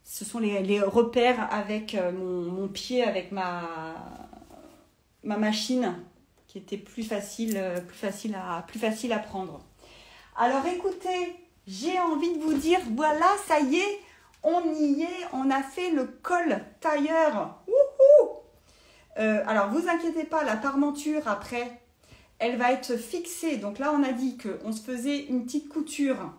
ce sont les repères avec mon pied, avec ma machine, qui était plus facile à prendre. Alors écoutez, j'ai envie de vous dire, voilà, ça y est, on y est, on a fait le col tailleur. Alors, vous inquiétez pas, la parmenture, après, elle va être fixée. Donc là, on a dit qu'on se faisait une petite couture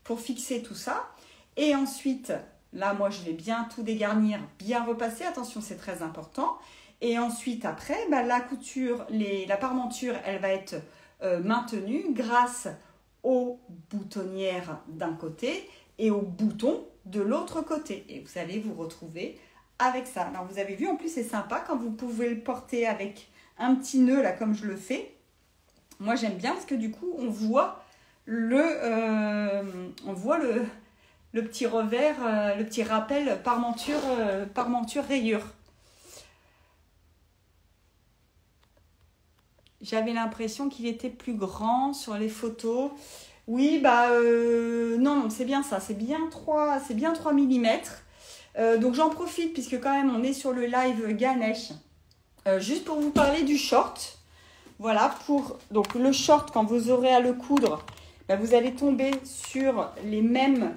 pour fixer tout ça. Et ensuite, là, moi, je vais bien tout dégarnir, bien repasser. Attention, c'est très important. Et ensuite, après, bah, la couture, la parmenture, elle va être maintenue grâce aux boutonnières d'un côté et aux boutons de l'autre côté. Et vous allez vous retrouver avec ça. Alors, vous avez vu, en plus, c'est sympa quand vous pouvez le porter avec un petit nœud, là, comme je le fais. Moi, j'aime bien parce que du coup, on voit le petit revers, le petit rappel parmenture rayure. J'avais l'impression qu'il était plus grand sur les photos. Oui, bah non, c'est bien ça, c'est bien 3 mm. Donc j'en profite puisque quand même on est sur le live Ganesh. Juste pour vous parler du short. Voilà, donc le short, quand vous aurez à le coudre, bah, vous allez tomber sur les mêmes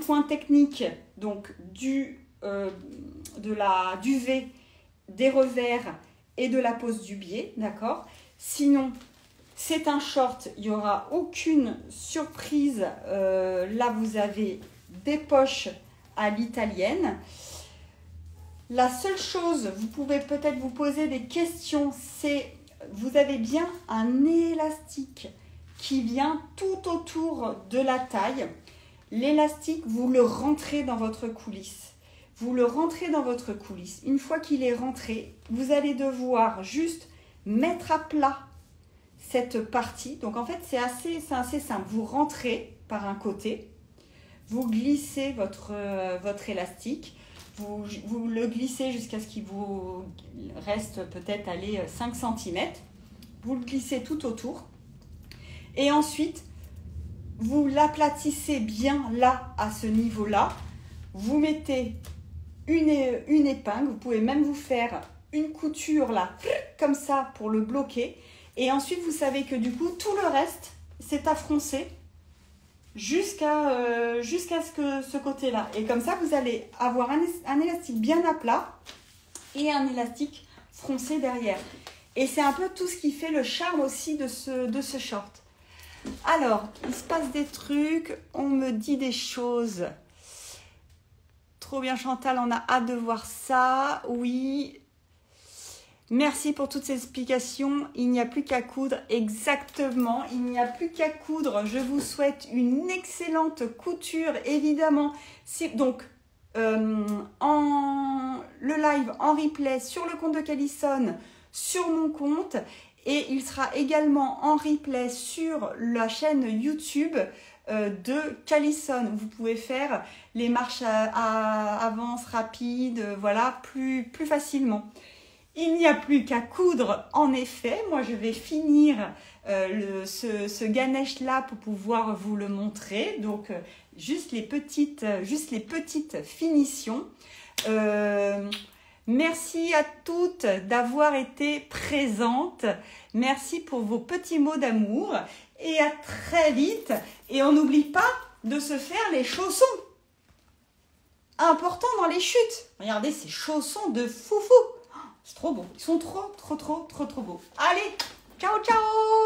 points techniques, donc du V, des revers et de la pose du biais, d'accord? Sinon, c'est un short, il n'y aura aucune surprise. Là, vous avez des poches à l'italienne. La seule chose, vous pouvez peut-être vous poser des questions, c'est vous avez bien un élastique qui vient tout autour de la taille. L'élastique, vous le rentrez dans votre coulisse. Vous le rentrez dans votre coulisse. Une fois qu'il est rentré, vous allez devoir juste mettre à plat cette partie. Donc en fait, c'est assez simple. Vous rentrez par un côté, vous glissez votre élastique, vous le glissez jusqu'à ce qu'il vous reste peut-être 5 cm. Vous le glissez tout autour. Et ensuite, vous l'aplatissez bien là, à ce niveau-là. Vous mettez une épingle. Vous pouvez même vous faire une couture là, comme ça, pour le bloquer. Et ensuite, vous savez que du coup, tout le reste, c'est à froncer jusqu'à ce côté-là. Et comme ça, vous allez avoir un élastique bien à plat. et un élastique froncé derrière. Et c'est un peu tout ce qui fait le charme aussi de ce short. Alors, il se passe des trucs, on me dit des choses. Trop bien Chantal, on a hâte de voir ça. Oui. Merci pour toutes ces explications. Il n'y a plus qu'à coudre. Exactement, il n'y a plus qu'à coudre. Je vous souhaite une excellente couture, évidemment. Donc, le live en replay sur le compte de Callison, sur mon compte. Et il sera également en replay sur la chaîne YouTube de Callison. Vous pouvez faire les marches à avance rapide, voilà, plus facilement. Il n'y a plus qu'à coudre, en effet. Moi, je vais finir ce Ganesh là pour pouvoir vous le montrer. Donc, juste les petites finitions. Merci à toutes d'avoir été présentes. Merci pour vos petits mots d'amour. Et à très vite. Et on n'oublie pas de se faire les chaussons. Important dans les chutes. Regardez ces chaussons de foufou. C'est trop beau. Ils sont trop beaux. Allez, ciao, ciao!